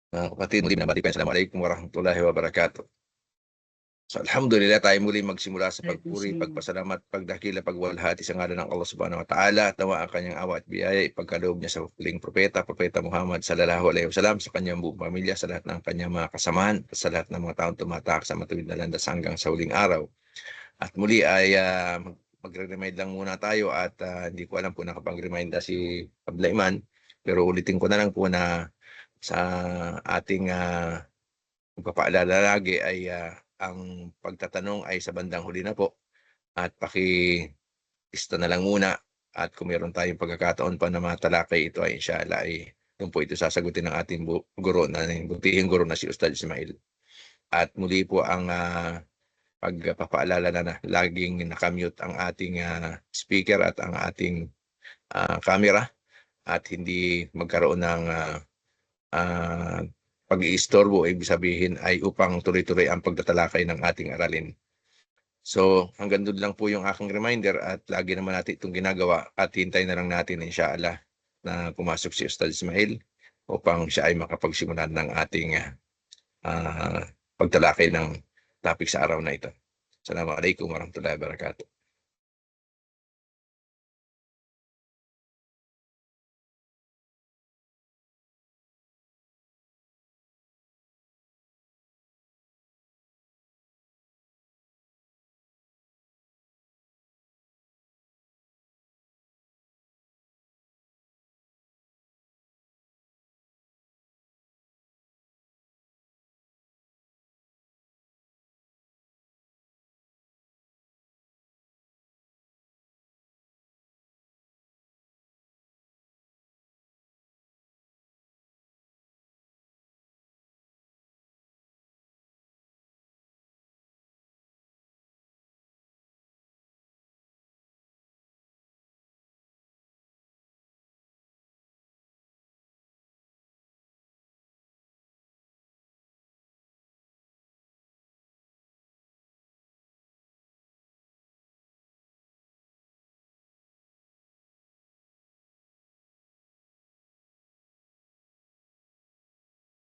Mga kapatid, muli binabati ko. Assalamualaikum warahmatullahi wabarakatuh. So, alhamdulillah tayo muli magsimula sa pagpuri, pagpasalamat, pagdakila, pagwalhati sa ngalan ng Allah subhanahu wa ta'ala at nawa ang kanyang awa at biyaya ipagkaloob niya sa huling propeta Muhammad sallallahu alaihi wasallam, sa kanyang buong pamilya, sa lahat ng kanyang mga kasamahan, at sa lahat ng mga taong tumatak sa matuwid na landas hanggang sa huling araw. At muli ay magre-remind lang muna tayo at hindi ko alam kung nakapag-remind na si Ablaiman, pero ulitin ko na lang po na sa ating pagpapaalala lagi ay ang pagtatanong ay sa bandang huli na po at paki-lista na lang muna at kung meron tayong pagkakataon pa na matalakay ito ay inshallah ay doon po ito sasagutin ng ating guro na butihing guro na si Ustad Ismail. At muli po ang pagpapaalala na laging nakamute ang ating speaker at ang ating camera at hindi magkaroon ng pag-iistorbo, ibig sabihin ay upang tuloy-tuloy ang pagtatalakay ng ating aralin. So hanggang doon lang po yung aking reminder at lagi naman natin itong ginagawa at hintay na lang natin inshallah na pumasok si Ustad Ismail upang siya ay makapagsimula ng ating pagtalakay ng topic sa araw na ito. Assalamualaikum warahmatullahi wabarakatuh.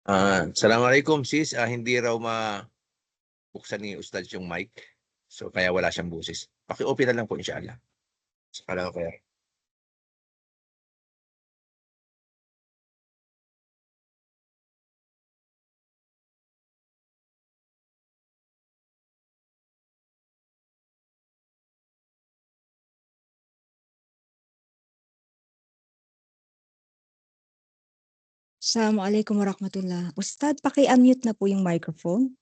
Assalamualaikum sis, hindi raw mabuksan ni Ustad yung mic. So kaya wala siyang boses. Paki-open na lang po inshallah. Sakala ko kaya. Assalamualaikum warahmatullah. Ustad, paki-unmute na po yung microphone.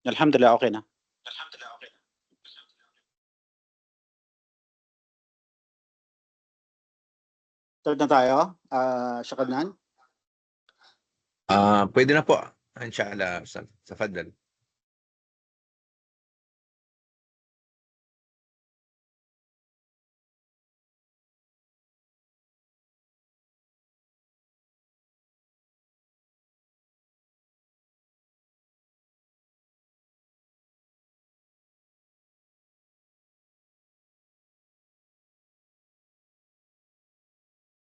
Alhamdulillah, okay na. Start na tayo, Syakadnan. Pwede na po. Inshallah, sa Fadal.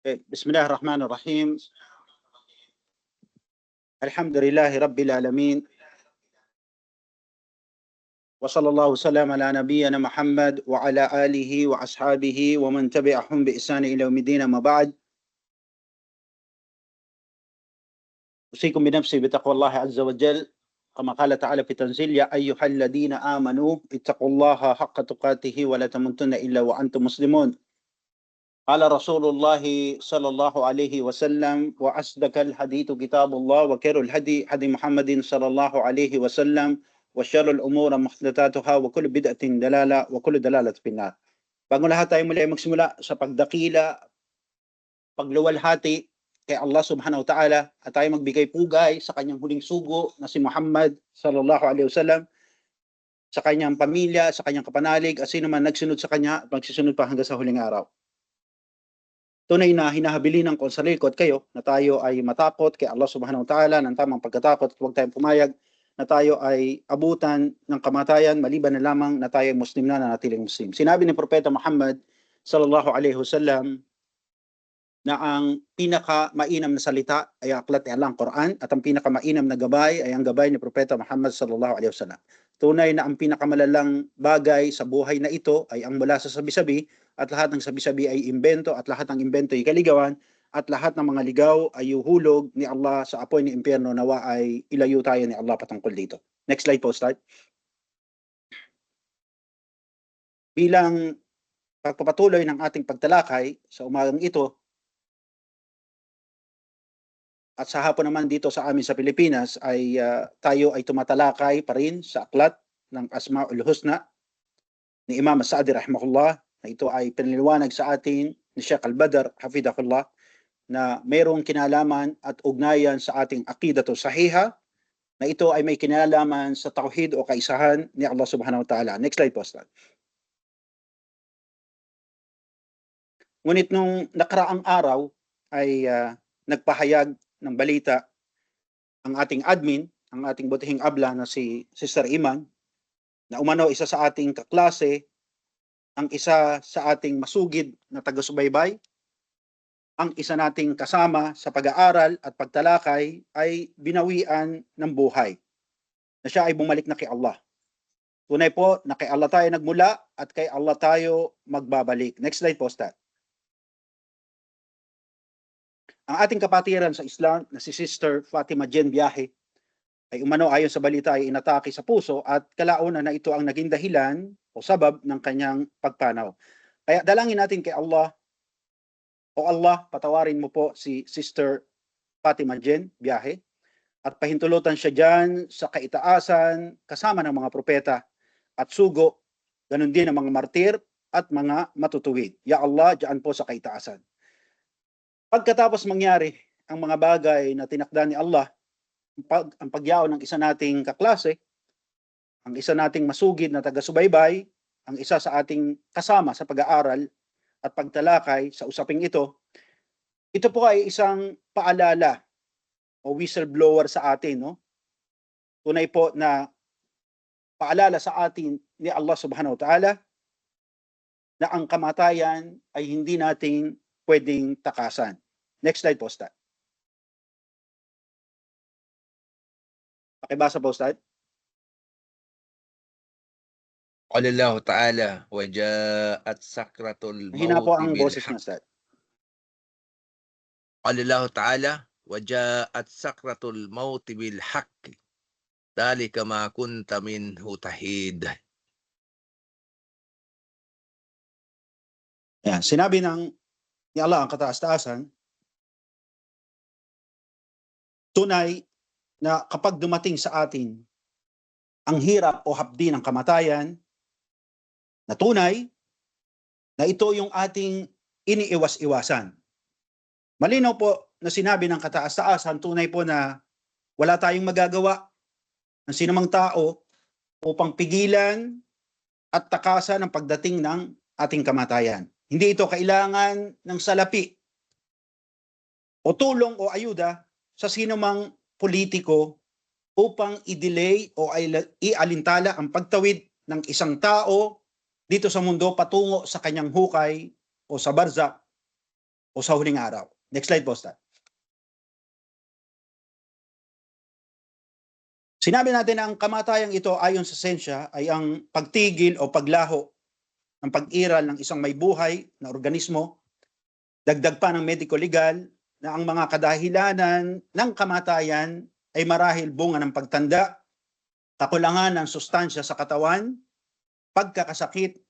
بسم الله الرحمن الرحيم. الحمد لله رب العالمين. وصلى الله وسلم على نبينا محمد وعلى آله وأصحابه ومن تبعهم بإحسان إلى يوم الدين. ما بعد، أوصيكم بنفسي بتقوى الله عز وجل كما قال تعالى في تنزيل: يا أيها الذين آمنوا اتقوا الله حق تقاته ولا تموتن إلا وأنتم مسلمون. قال رسول الله صلى الله عليه وسلم: وأصدق الحديث كتاب الله وخير الهدي هدي محمد صلى الله عليه وسلم وشر الأمور محدثاتها وكل بدعة دلالة وكل دلالة في النار. Bago lahat tayo muli ay magsimula sa pagdakila, pagluwalhati kay Allah subhanahu wa ta'ala at tayo magbigay pugay sa kanyang huling sugo na si Muhammad sallallahu alaihi wasallam, sa kanyang pamilya, sa kanyang kapanalig at sino man nagsunod sa kanya at magsisunod pa hanggang sa huling araw. Tunay na hinahabilinan ko sa likod kayo na tayo ay matakot kay Allah subhanahu wa ta'ala ng tamang pagkatakot at huwag tayong pumayag na tayo ay abutan ng kamatayan maliban na lamang na tayo ay Muslim na natiling Muslim. Sinabi ni Propeta Muhammad sallallahu alaihi wasallam na ang pinakamainam na salita ay ang aklat ni Allah, ang Quran, at ang pinakamainam na gabay ay ang gabay ni Propeta Muhammad sallallahu alaihi wasallam. Tunay na ang pinakamalalang bagay sa buhay na ito ay ang mula sa sabi-sabi, at lahat ng sabi-sabi ay imbento, at lahat ng imbento ay kaligawan, at lahat ng mga ligaw ay uhulog ni Allah sa apoy ni impyerno. Nawa ay ilayo tayo ni Allah patungkol dito. Next slide po, start. Bilang pagpapatuloy ng ating pagtalakay sa umagang ito, at sa hapon naman dito sa amin sa Pilipinas, ay tayo ay tumatalakay pa rin sa aklat ng Asmaul Husna ni Imam As-Sa'di rahimahullah, na ito ay pinaliwanag sa atin ni Sheikh Al-Badr hafidhahullah, na mayroong kinalaman at ugnayan sa ating aqidatu sahiha, na ito ay may kinalaman sa tauhid o kaisahan ni Allah subhanahu wa ta'ala. Next slide po, Ustad. Ngunit nung nakaraang araw ay nagpahayag ng balita ang ating admin, ang ating butihing abla na si Sister Iman, na umano isa sa ating kaklase, ang isa sa ating masugid na taga-subaybay, ang isa nating kasama sa pag-aaral at pagtalakay ay binawian ng buhay, na siya ay bumalik na kay Allah. Tunay po na kay Allah tayo nagmula at kay Allah tayo magbabalik. Next slide po, Stat. Ang ating kapatiran sa Islam na si Sister Fatima Jen Biyahe ay umano ayon sa balita ay inatake sa puso, at kalaunan na ito ang naging dahilan o sabab ng kanyang pagpanaw. Kaya dalangin natin kay Allah, o Allah, patawarin mo po si Sister Fatima Jen Biyahe at pahintulutan siya dyan sa kaitaasan kasama ng mga propeta at sugo, ganun din ang mga martir at mga matutuwid. Ya Allah, dyan po sa kaitaasan. Pagkatapos mangyari ang mga bagay na tinakda ni Allah, ang pagyaw ng isa nating kaklase, ang isa nating masugid na taga-subaybay, ang isa sa ating kasama sa pag-aaral at pagtalakay sa usaping ito, ito po ay isang paalala o whistleblower sa atin, no? Tunay po na paalala sa atin ni Allah subhanahu wa ta'ala na ang kamatayan ay hindi natin pwedeng takasan. Next slide po, Ustad. Pakibasa po, Ustad. قال الله تعالى وجاءت سكرة Mahina الموت po ang boses بالحق. niya, Ustad. قال الله تعالى وجاءت سكرة الموت بالحق ذلك ما كنت منه تحيد. Yan, sinabi ni Allah ang kataas-taasan, tunay na kapag dumating sa atin ang hirap o hapdi ng kamatayan, na tunay na ito yung ating iniiwas-iwasan. Malinaw po na sinabi ng kataas-taasan, tunay po na wala tayong magagawa ng sinumang tao upang pigilan at takasan ang pagdating ng ating kamatayan. Hindi ito kailangan ng salapi o tulong o ayuda sa sinumang politiko upang i-delay o ialintala ang pagtawid ng isang tao dito sa mundo patungo sa kanyang hukay o sa barzak o sa huling araw. Next slide po, Stan. Sinabi natin na ang kamatayang ito ayon sa siyensya ay ang pagtigil o paglaho ng pag-iral ng isang may buhay na organismo. Dagdag pa ng medico-legal na ang mga kadahilanan ng kamatayan ay marahil bunga ng pagtanda, kakulangan ng sustansya sa katawan, pagkakasakit,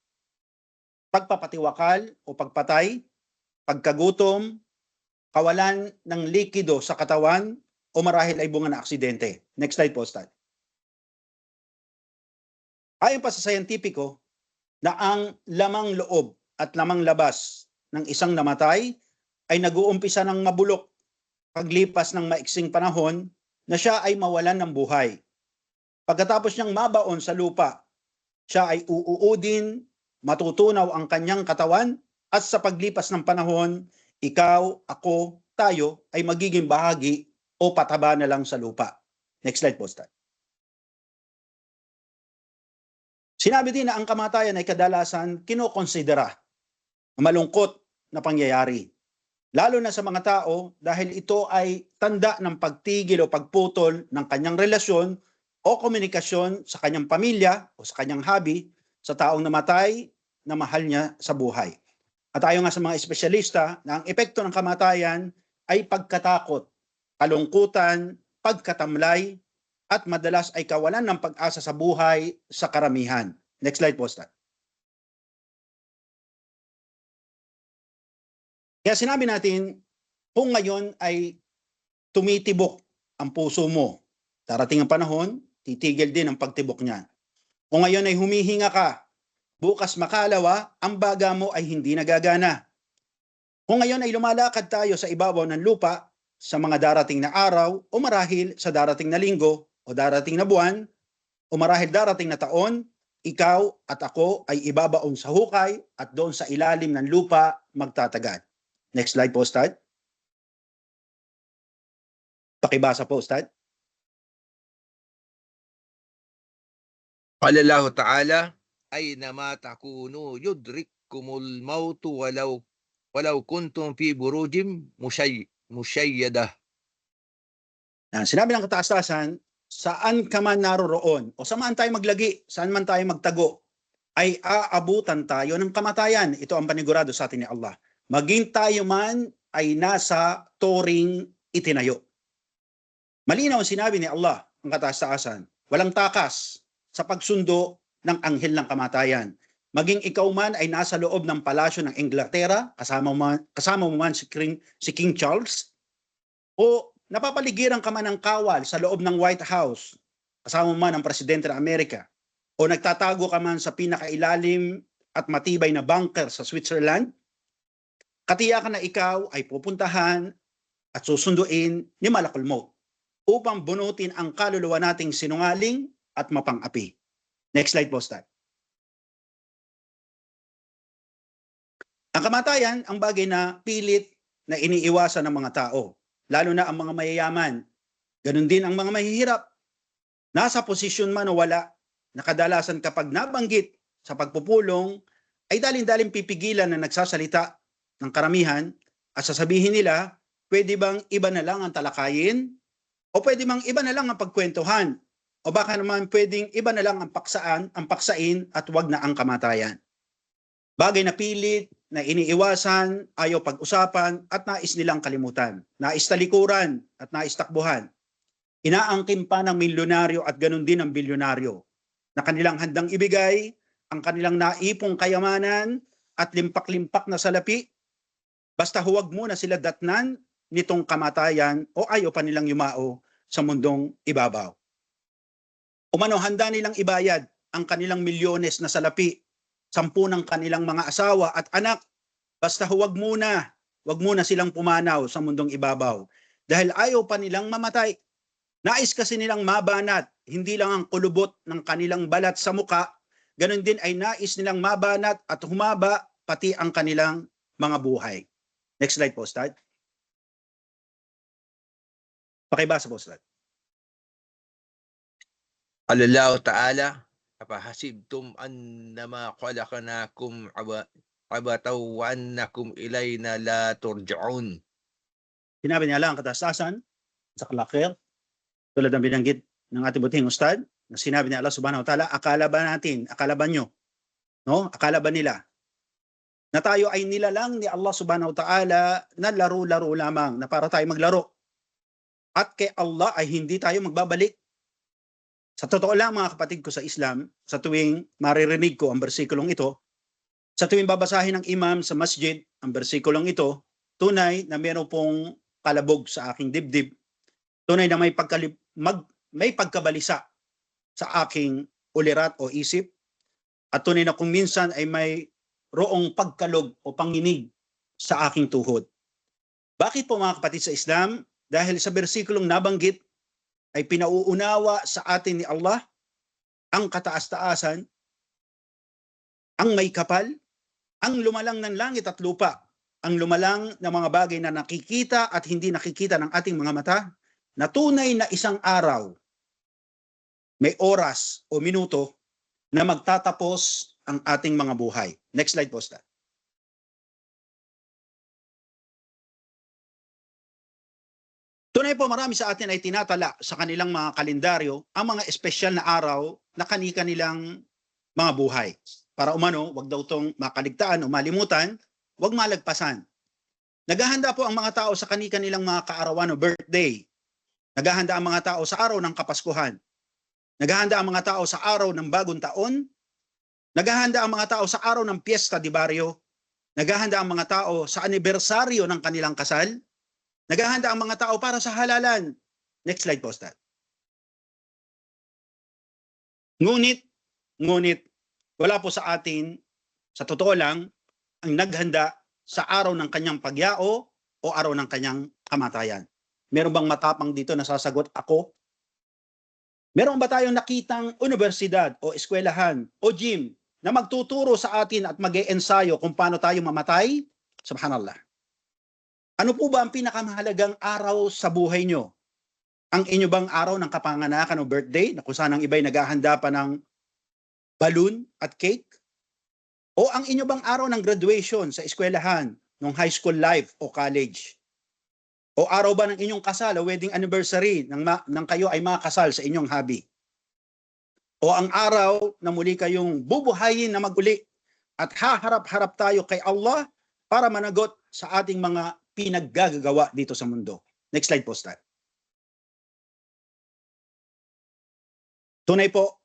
pagpapatiwakal o pagpatay, pagkagutom, kawalan ng likido sa katawan, o marahil ay bunga ng aksidente. Next slide po, Stan. Ayon pa sa scientifico na ang lamang loob at lamang labas ng isang namatay ay nag-uumpisa ng mabulok paglipas ng maiksing panahon na siya ay mawalan ng buhay. Pagkatapos niyang mabaon sa lupa, siya ay uuudin, matutunaw ang kanyang katawan, at sa paglipas ng panahon, ikaw, ako, tayo ay magiging bahagi o pataba na lang sa lupa. Next slide po, Stan. Sinabi din na ang kamatayan ay kadalasan kinokonsidera na malungkot na pangyayari. lalo na sa mga tao dahil ito ay tanda ng pagtigil o pagputol ng kanyang relasyon o komunikasyon sa kanyang pamilya o sa kanyang hobby sa taong namatay na mahal niya sa buhay. At ayon nga sa mga espesyalista na ang epekto ng kamatayan ay pagkatakot, kalungkutan, pagkatamlay, at madalas ay kawalan ng pag-asa sa buhay sa karamihan. Next slide po, Stan. Kaya sinabi natin, kung ngayon ay tumitibok ang puso mo, darating ang panahon, titigil din ang pagtibok niyan. Kung ngayon ay humihinga ka, bukas makalawa, ang baga mo ay hindi nagagana. Kung ngayon ay lumalakad tayo sa ibabaw ng lupa, sa mga darating na araw, o marahil sa darating na linggo, o darating na buwan, o marahil darating na taon, ikaw at ako ay ibabaon sa hukay at doon sa ilalim ng lupa magtatagad. Next slide po, Ustad. Pakibasa po, Ustad. قال الله تعالى أينما تكونوا يدرككم الموت ولو كنتم في بروج مشيدة. Sinabi ng kataas-taasan, saan ka man naroroon o saan tayo maglagi, saan man tayo magtago, ay aabutan tayo ng kamatayan. Ito ang panigurado sa atin ni Allah. Maging tayo man ay nasa toring itinayo. Malinaw ang sinabi ni Allah, ang kataas-taasan, walang takas sa pagsundo ng anghel ng kamatayan. Maging ikaw man ay nasa loob ng palasyo ng Inglaterra, kasama mo man si King Charles, o napapaligiran ka man ng kawal sa loob ng White House, kasama mo man ang Presidente ng Amerika, o nagtatago ka man sa pinakailalim at matibay na bunker sa Switzerland, katiyakan na ikaw ay pupuntahan at susunduin ni Malakul Maut upang bunutin ang kaluluwa nating sinungaling at mapang-api. Next slide po, Stan. Ang kamatayan, ang bagay na pilit na iniiwasan ng mga tao, lalo na ang mga mayayaman. Ganun din ang mga mahihirap. Nasa posisyon man o wala, na kadalasan kapag nabanggit sa pagpupulong, ay dalin-dalin pipigilan na nagsasalita ng karamihan at sasabihin nila, pwede bang iba na lang ang talakayin? O pwede bang iba na lang ang pagkwentuhan? O baka naman pwedeng iba na lang ang paksain at wag na ang kamatayan. Bagay na pilit, na iniiwasan, ayaw pag-usapan at nais nilang kalimutan. Nais talikuran at nais takbuhan. Inaangkin pa ng milyonaryo at ganun din ang bilyonaryo na kanilang handang ibigay ang kanilang naipong kayamanan at limpak-limpak na salapi. Basta huwag muna sila datnan nitong kamatayan o ayaw pa nilang yumao sa mundong ibabaw. Umano handa nilang ibayad ang kanilang milyones na salapi, 10 ng kanilang mga asawa at anak, basta huwag muna silang pumanaw sa mundong ibabaw. Dahil ayaw pa nilang mamatay. Nais kasi nilang mabanat, hindi lang ang kulubot ng kanilang balat sa muka, ganun din ay nais nilang mabanat at humaba pati ang kanilang mga buhay. Next slide po, Ustad. Pakibasa po, Ustad. قال الله تعالى أفحسبتم أنما خلقناكم عبثا وأنكم إلينا لا ترجعون. Sinabi niya lang ang kataas-taasan sa Kalakir, tulad ng binanggit ng ating butihing Ustad, na sinabi ni Allah subhanahu wa ta'ala, akala ba nyo, no? Akala ba nila na tayo ay nilalang ni Allah subhanahu wa ta'ala na laro-laro lamang, na para tayo maglaro. At kay Allah ay hindi tayo magbabalik. Sa totoo lang mga kapatid ko sa Islam, sa tuwing maririnig ko ang bersikulong ito, sa tuwing babasahin ng imam sa masjid ang bersikulong ito, tunay na meron pong kalabog sa aking dibdib. Tunay na may pagkabalisa sa aking ulirat o isip. At tunay na kung minsan ay may roong pagkalog o panginig sa aking tuhod. Bakit po mga kapatid sa Islam? Dahil sa bersikulong nabanggit ay pinauunawa sa atin ni Allah ang kataas-taasan, ang may kapal, ang lumalang ng langit at lupa, ang lumalang na mga bagay na nakikita at hindi nakikita ng ating mga mata, na tunay na isang araw, may oras o minuto na magtatapos ang ating mga buhay. Next slide po, Ustad. Tunay po marami sa atin ay tinatala sa kanilang mga kalendaryo ang mga espesyal na araw na kani-kanilang mga buhay. Para umano, wag daw tong makaligtaan o malimutan, wag malagpasan. Naghahanda po ang mga tao sa kani-kanilang mga kaarawan o birthday. Naghahanda ang mga tao sa araw ng Kapaskuhan. Naghahanda ang mga tao sa araw ng Bagong Taon. Naghahanda ang mga tao sa araw ng Fiesta de Barrio. Naghahanda ang mga tao sa anibersaryo ng kanilang kasal. Naghahanda ang mga tao para sa halalan. Next slide po, Stat. Ngunit, wala po sa atin, sa totoo lang, ang naghanda sa araw ng kanyang pagyao o araw ng kanyang kamatayan. Meron bang matapang dito na sasagot ako? Meron ba tayong nakitang universidad o eskwelahan o gym na magtuturo sa atin at mag-e-ensayo kung paano tayo mamatay? Subhanallah. Ano po ba ang pinakamahalagang araw sa buhay nyo? Ang inyo bang araw ng kapanganakan o birthday na kung saan ang iba'y naghahanda pa ng balloon at cake? O ang inyo bang araw ng graduation sa eskwelahan, ng high school life o college? O araw ba ng inyong kasal o wedding anniversary nang kayo ay makasal sa inyong hobby? O ang araw na muli kayong bubuhayin na maguli at haharap-harap tayo kay Allah para managot sa ating mga pinaggagawa dito sa mundo. Next slide po, Stan. Tunay po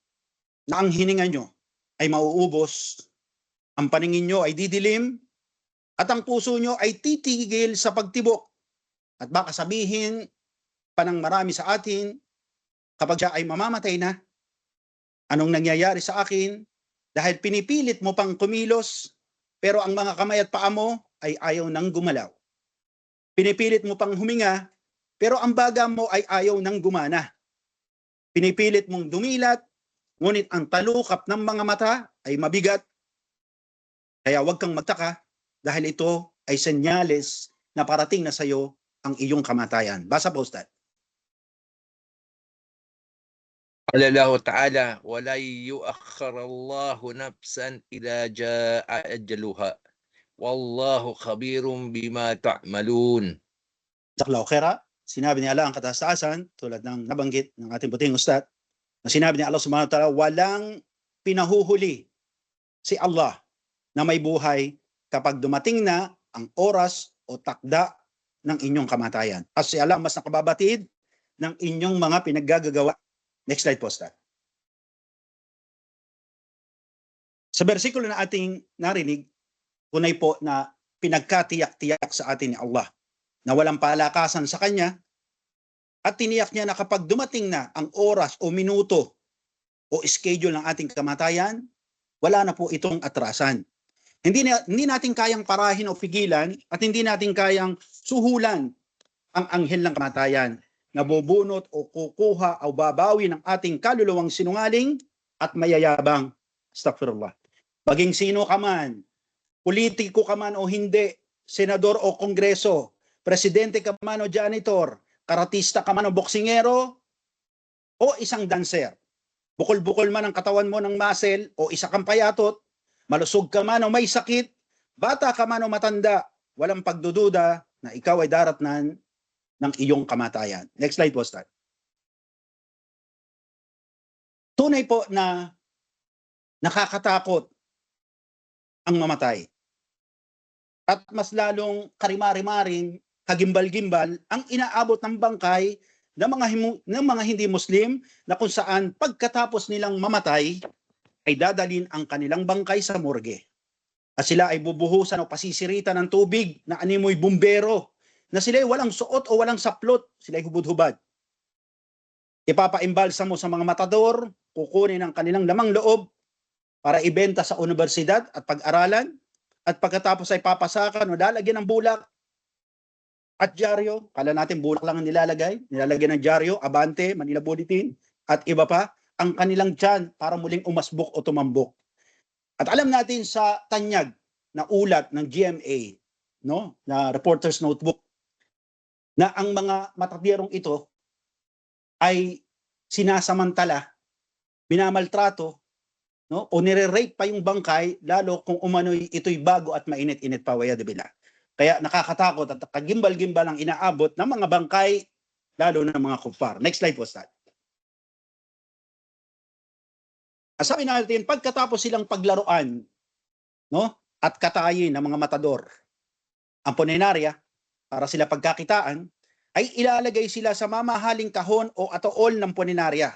na ang hininga nyo ay mauubos, ang paningin nyo ay didilim, at ang puso nyo ay titigil sa pagtibok. At baka sabihin pa ng marami sa atin, kapag siya ay mamamatay na, anong nangyayari sa akin? Dahil pinipilit mo pang kumilos, pero ang mga kamay at paa mo ay ayaw nang gumalaw. Pinipilit mo pang huminga, pero ang baga mo ay ayaw nang gumana. Pinipilit mong dumilat, ngunit ang talukap ng mga mata ay mabigat. Kaya huwag kang magtaka dahil ito ay senyales na parating na sa iyo ang iyong kamatayan. Basa po, Ustad. قال الله تعالى ولا يؤخر الله نفسا إذا جاء أجلها والله خبير بما تعملون. Saklaw kera, sinabi ni Allah ang kataas-taasan, tulad ng nabanggit ng ating puting Ustad, na sinabi ni Allah subhanahu wa ta'ala, walang pinahuhuli si Allah na may buhay kapag dumating na ang oras o takda ng inyong kamatayan. At si Allah mas nakababatid ng inyong mga pinaggagawa. Next slide po, Ustad. Sa bersikulo na ating narinig, tunay po na pinagkatiyak-tiyak sa atin ni Allah na walang palakasan sa Kanya at tiniyak niya na kapag dumating na ang oras o minuto o schedule ng ating kamatayan, wala na po itong atrasan. Hindi natin kayang parahin o pigilan at hindi natin kayang suhulan ang anghel ng kamatayan na bubunot o kukuha o babawi ng ating kaluluwang sinungaling at mayayabang. Astaghfirullah. Baging sino ka man, politiko ka man o hindi, senador o kongreso, presidente ka man o janitor, karatista ka man o boksingero, o isang dancer. Bukol-bukol man ang katawan mo ng muscle o isa kang payatot, malusog ka man o may sakit, bata ka man o matanda, walang pagdududa na ikaw ay daratnan ng iyong kamatayan. Next slide po, Stan. Tunay po na nakakatakot ang mamatay. At mas lalong karimari-maring, kagimbal-gimbal ang inaabot ng bangkay ng mga hindi Muslim na kung saan pagkatapos nilang mamatay ay dadalhin ang kanilang bangkay sa morgue. At sila ay bubuhusan o pasisiritan ng tubig na animoy bumbero na sila ay walang suot o walang saplot, sila ay hubad-hubad. Ipapaimbalsa mo sa mga matador, kukunin ang kanilang lamang loob para ibenta sa universidad at pag-aralan, at pagkatapos ay papasakan o lalagyan ng bulak at dyaryo. Kala natin bulak lang ang nilalagyan ng dyaryo, Abante, Manila Bulletin, at iba pa, ang kanilang tiyan para muling umasbok o tumambok. At alam natin sa tanyag na ulat ng GMA, no, na Reporter's Notebook, na ang mga matadirong ito ay sinasamantala, minamaltrato, no, o nire-rape pa yung bangkay, lalo kung umano'y ito'y bago at mainit-init pa, waya de bila. Kaya nakakatakot at kagimbal-gimbal ang inaabot ng mga bangkay lalo ng mga kuffar. Next slide po, Ustad. Sabi natin, pagkatapos silang paglaruan, no, at katayin ng mga matador, ang punenarya, para sila pagkakitaan, ay ilalagay sila sa mamahaling kahon o atool ng punenarya.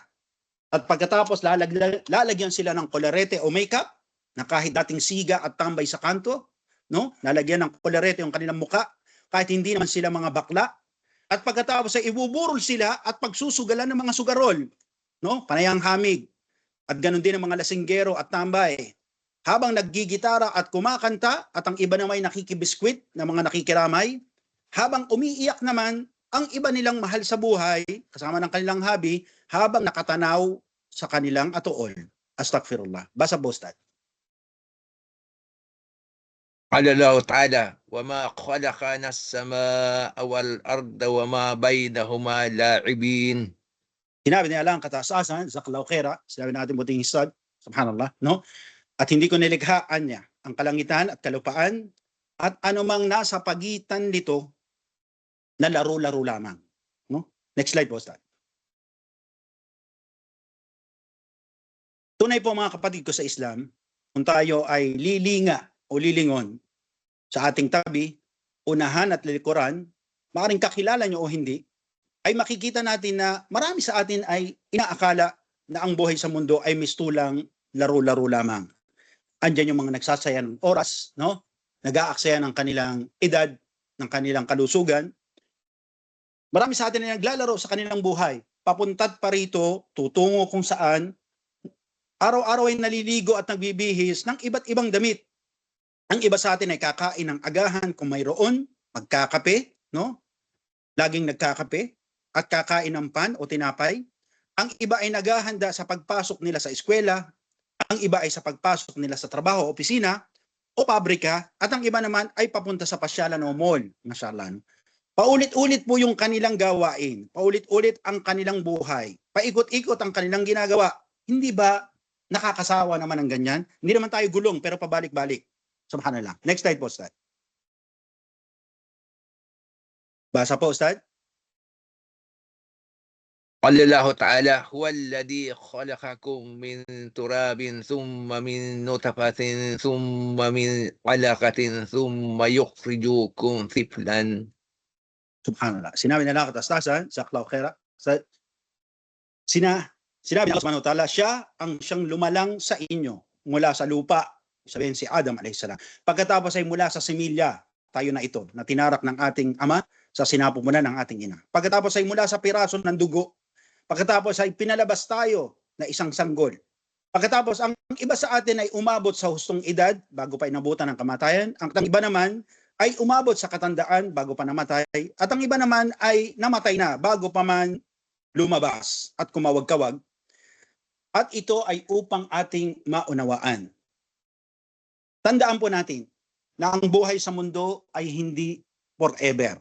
At pagkatapos lalagyan sila ng kolarete o makeup, na kahit dating siga at tambay sa kanto, no, lalagyan ng kolarete yung kanilang muka, kahit hindi naman sila mga bakla. At pagkatapos ay ibuburol sila at pagsusugalan ng mga sugarol, no, panayang hamig. At ganun din ang mga lasinggero at tambay. Habang naggigitara at kumakanta at ang iba naman ay nakikibiskwit na mga nakikiramay, habang umiiyak naman ang iba nilang mahal sa buhay, kasama ng kanilang habi, habang nakatanaw sa kanilang atool. Astaghfirullah. Basa po, Ustad. قال الله تعالى وما خلقنا السماء والأرض وما بينهما لاعبين. Sinabi ni Allah ang kataasasan, Zaklaw Khaira, sinabi natin buting Ustad, subhanallah, no? At hindi ko nilikhaan niya ang kalangitan at kalupaan at anumang nasa pagitan nito na laro-laro lamang. No? Next slide po, Ustad. Tunay po mga kapatid ko sa Islam, kung tayo ay lilinga o lilingon sa ating tabi, unahan at lilikuran, maaaring kakilala nyo o hindi, ay makikita natin na marami sa atin ay inaakala na ang buhay sa mundo ay mistulang laro-laro lamang. Andiyan yung mga nagsasaya ng oras, no? Nag-aaksaya ng kanilang edad, ng kanilang kalusugan. Marami sa atin ay naglalaro sa kanilang buhay. Papuntat pa rito, tutungo kung saan, araw-araw ay naliligo at nagbibihis ng iba't ibang damit. Ang iba sa atin ay kakain ng agahan kung mayroon, magkakape, no? Laging nagkakape at kakain ng pan o tinapay. Ang iba ay naghahanda sa pagpasok nila sa eskwela, ang iba ay sa pagpasok nila sa trabaho, opisina o pabrika, at ang iba naman ay papunta sa pasyalan o mall. Mashallah. Paulit-ulit po yung kanilang gawain, paulit-ulit ang kanilang buhay, paikot-ikot ang kanilang ginagawa. Hindi ba nakakasawa naman ang ganyan? Hindi naman tayo gulong pero pabalik-balik. Subhanallah. Next slide po, Ustad. Basa po, Ustad. قال الله تعالى هو الذي خلقكم من تراب ثم من نطفة ثم من علقة ثم يخرجكم طفلا. Subhanallah. Sinabi na lang katastasan, Zaklaw Khaira, sinabi ng Allah subhanahu wa ta'ala, siya ang siyang lumalang sa inyo mula sa lupa, sabihin si Adam a.s. Pagkatapos ay mula sa similya, tayo na ito, na tinarak ng ating ama sa sinapumunan ng ating ina. Pagkatapos ay mula sa piraso ng dugo, pagkatapos ay pinalabas tayo na isang sanggol. Pagkatapos ang iba sa atin ay umabot sa hustong edad bago pa inabutan ng kamatayan. Ang iba naman ay umabot sa katandaan bago pa namatay. At ang iba naman ay namatay na bago pa man lumabas at kumawag-kawag. At ito ay upang ating maunawaan. Tandaan po natin na ang buhay sa mundo ay hindi forever.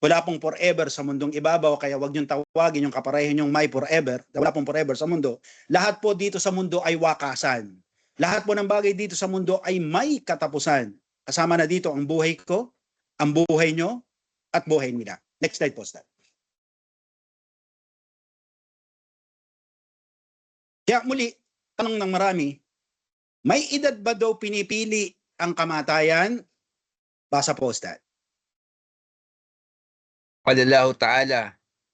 Wala pong forever sa mundong ibabaw, kaya wag niyong tawagin yung kapareho niyong may forever. Wala pong forever sa mundo. Lahat po dito sa mundo ay wakasan. Lahat po ng bagay dito sa mundo ay may katapusan. Kasama na dito ang buhay ko, ang buhay nyo, at buhay nila. Next slide po, Ustad. Kaya muli, tanong ng marami, may edad ba daw pinipili ang kamatayan? Basa po, Ustad. قال الله تعالى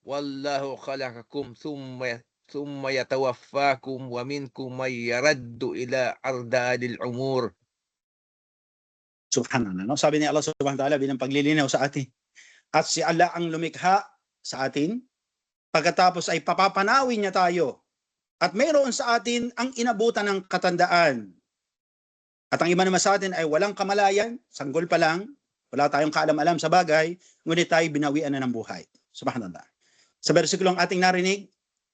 والله خلقكم ثم يتوفاكم ومنكم من يرد إلى أرذل العمر. Subhanallah. No? Sabi ni Allah subhanahu wa ta'ala bilang paglilinaw sa atin. At si Allah ang lumikha sa atin, pagkatapos ay papapanawin niya tayo. At mayroon sa atin ang inabutan ng katandaan. At ang iba naman sa atin ay walang kamalayan, sanggol pa lang, wala tayong kaalam-alam sa bagay, ngunit tayo binawian na ng buhay. Subhanallah. Sa bersikulong ating narinig,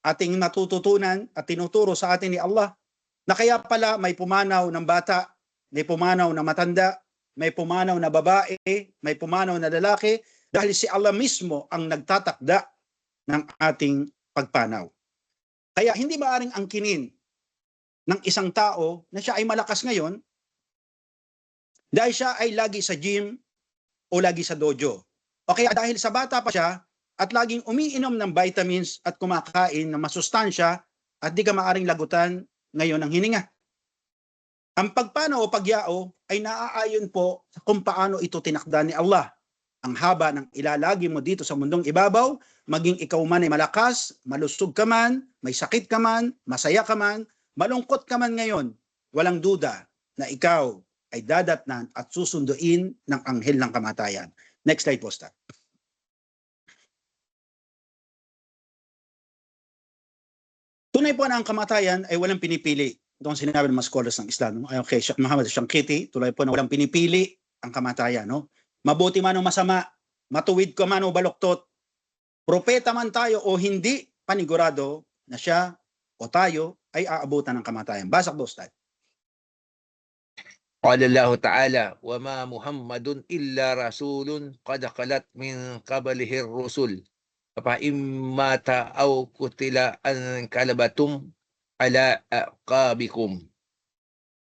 ating natututunan at tinuturo sa atin ni Allah, na kaya pala may pumanaw ng bata, may pumanaw na matanda, may pumanaw na babae, may pumanaw na lalaki, dahil si Allah mismo ang nagtatakda ng ating pagpanaw. Kaya hindi maaaring angkinin ng isang tao na siya ay malakas ngayon dahil siya ay lagi sa gym o lagi sa dojo. O kaya dahil sa bata pa siya, at laging umiinom ng vitamins at kumakain ng masustansya at di ka maaring lagutan ngayon ng hininga. Ang pagpano o pagyao ay naaayon po kung paano ito tinakda ni Allah. Ang haba ng ilalagi mo dito sa mundong ibabaw, maging ikaw man ay malakas, malusog ka man, may sakit ka man, masaya ka man, malungkot ka man ngayon, walang duda na ikaw ay dadatnan at susunduin ng anghel ng kamatayan. Next slide po, Star. Tunay po na ang kamatayan ay walang pinipili. Ito ang sinabi ng mga scholars ng Islam. No? Ayon kay Sheikh Muhammad Shankiti, tuloy po na walang pinipili ang kamatayan. No? Mabuti man o masama, matuwid ka man o baluktot, propeta man tayo o hindi, panigurado na siya o tayo ay aabutan ng kamatayan. Basak po, Ustad. قال الله تعالى وما محمد إلا رسول قد خلت من قبله الرسل فإن مات أو قتل انقلبتم على أعقابكم.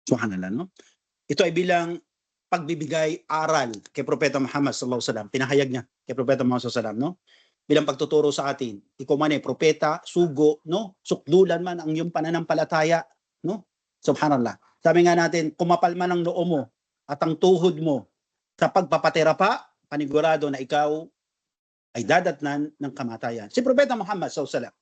Subhanallah, no? Ito ay bilang pagbibigay aral kay Propeta Muhammad sallallahu alaihi wasallam. Pinahayag niya kay Propeta Muhammad sallallahu alaihi wasallam, no? Bilang pagtuturo sa atin. Ikaw man ay propeta, sugo, no? Sukdulan man ang iyong pananampalataya, no? Subhanallah. Sabi nga natin, kumapal man ang noo mo at ang tuhod mo sa pagpapatira pa, panigurado na ikaw ay dadatnan ng kamatayan. Si Propeta Muhammad sallallahu alaihi wasallam.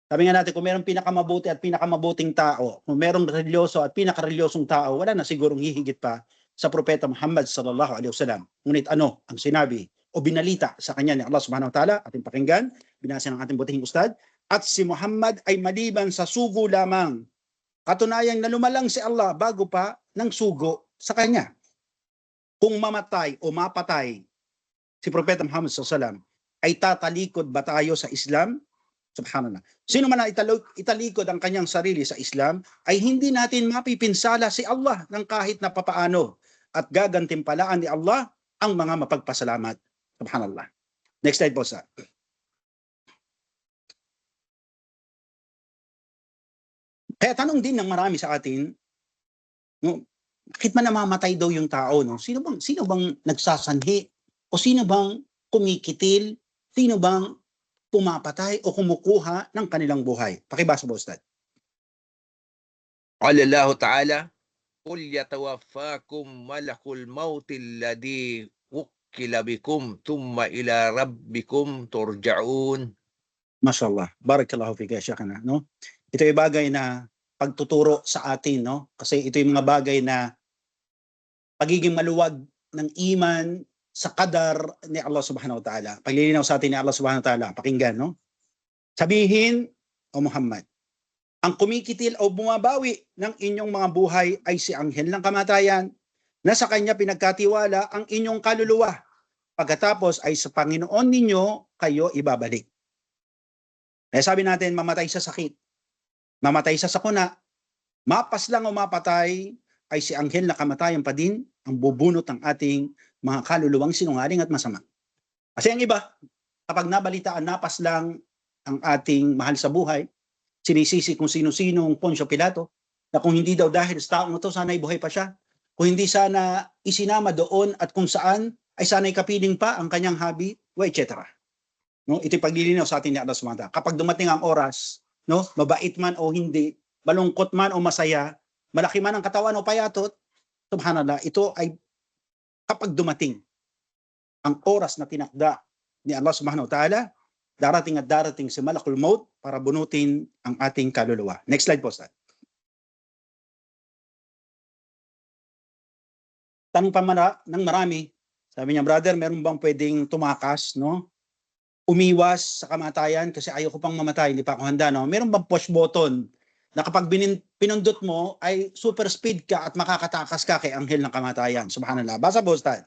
Sabi nga natin, kung mayroong pinakamabuti at pinakamabuting tao, kung mayroong religyoso at pinakarelyosong tao, wala na sigurong hihigit pa sa Propeta Muhammad sallallahu alaihi wasallam. Ngunit ano ang sinabi o binalita sa kanya ni Allah subhanahu wa ta'ala, ating pakinggan, binasa ng ating butihing ustad, at si Muhammad ay maliban sa sugo lamang. Katunayang na lumalang si Allah bago pa ng sugo sa kanya. Kung mamatay o mapatay si Propeta Muhammad sallallahu alaihi wasallam, ay tatalikod ba tayo sa Islam? Subhanallah. Sino man na italikod ang kanyang sarili sa Islam, ay hindi natin mapipinsala si Allah ng kahit na papaano at gagantimpalaan ni Allah ang mga mapagpasalamat. Subhanallah. Next slide po, sir. Kaya tanong din ng marami sa atin, no, bakit man namamatay daw yung tao? No? Sino bang nagsasanhi? O sino bang kumikitil? Sino bang pumapatay o kumukuha ng kanilang buhay? Pakibasa po, Ustad. قال الله تعالى قل يتوفاكم ملك الموت الذي وكل بكم ثم إلى ربكم ترجعون. Mashallah. Barakallahu fika, Sheikhana, no? Ito ay bagay na pagtuturo sa atin, no? Kasi ito yung mga bagay na pagiging maluwag ng iman sa qadar ni Allah subhanahu wa ta'ala. Paglilinaw sa atin ni Allah subhanahu wa ta'ala. Pakinggan, no? Sabihin, o Muhammad, ang kumikitil o bumabawi ng inyong mga buhay ay si anghel ng kamatayan na sa kanya pinagkatiwala ang inyong kaluluwa. Pagkatapos ay sa Panginoon ninyo kayo ibabalik. Kaya sabi natin, mamatay sa sakit, mamatay sa sakuna, mapas lang o mapatay, ay si anghel na kamatayan pa din ang bubunot ng ating mga kaluluwang sinungaling at masama. Kasi ang iba, kapag nabalitaan, napas lang ang ating mahal sa buhay, sinisisi kung sino-sinong Poncio Pilato, na kung hindi daw dahil sa taong ito, sana buhay pa siya. Kung hindi sana isinama doon at kung saan, ay sana'y kapiling pa ang kanyang habi, etc. No, ito'y paglilinaw sa atin ni Allah subhanahu wa ta'ala. Kapag dumating ang oras, no, mabait man o hindi, malungkot man o masaya, malaki man ang katawan o payatot, subhanallah, ito ay kapag dumating ang oras na tinakda ni Allah subhanahu wa ta'ala, darating at darating si Malakul Maut para bunutin ang ating kaluluwa. Next slide po, Ustad. Tanong pa ng marami, sabi niya, brother, meron bang pwedeng tumakas, no? Umiwas sa kamatayan kasi ayaw ko pang mamatay, hindi pa ako handa, no? Meron bang push button na kapag pinundot mo ay super speed ka at makakatakas ka kay anghel ng kamatayan? Subhanallah. Basa po, Ustad.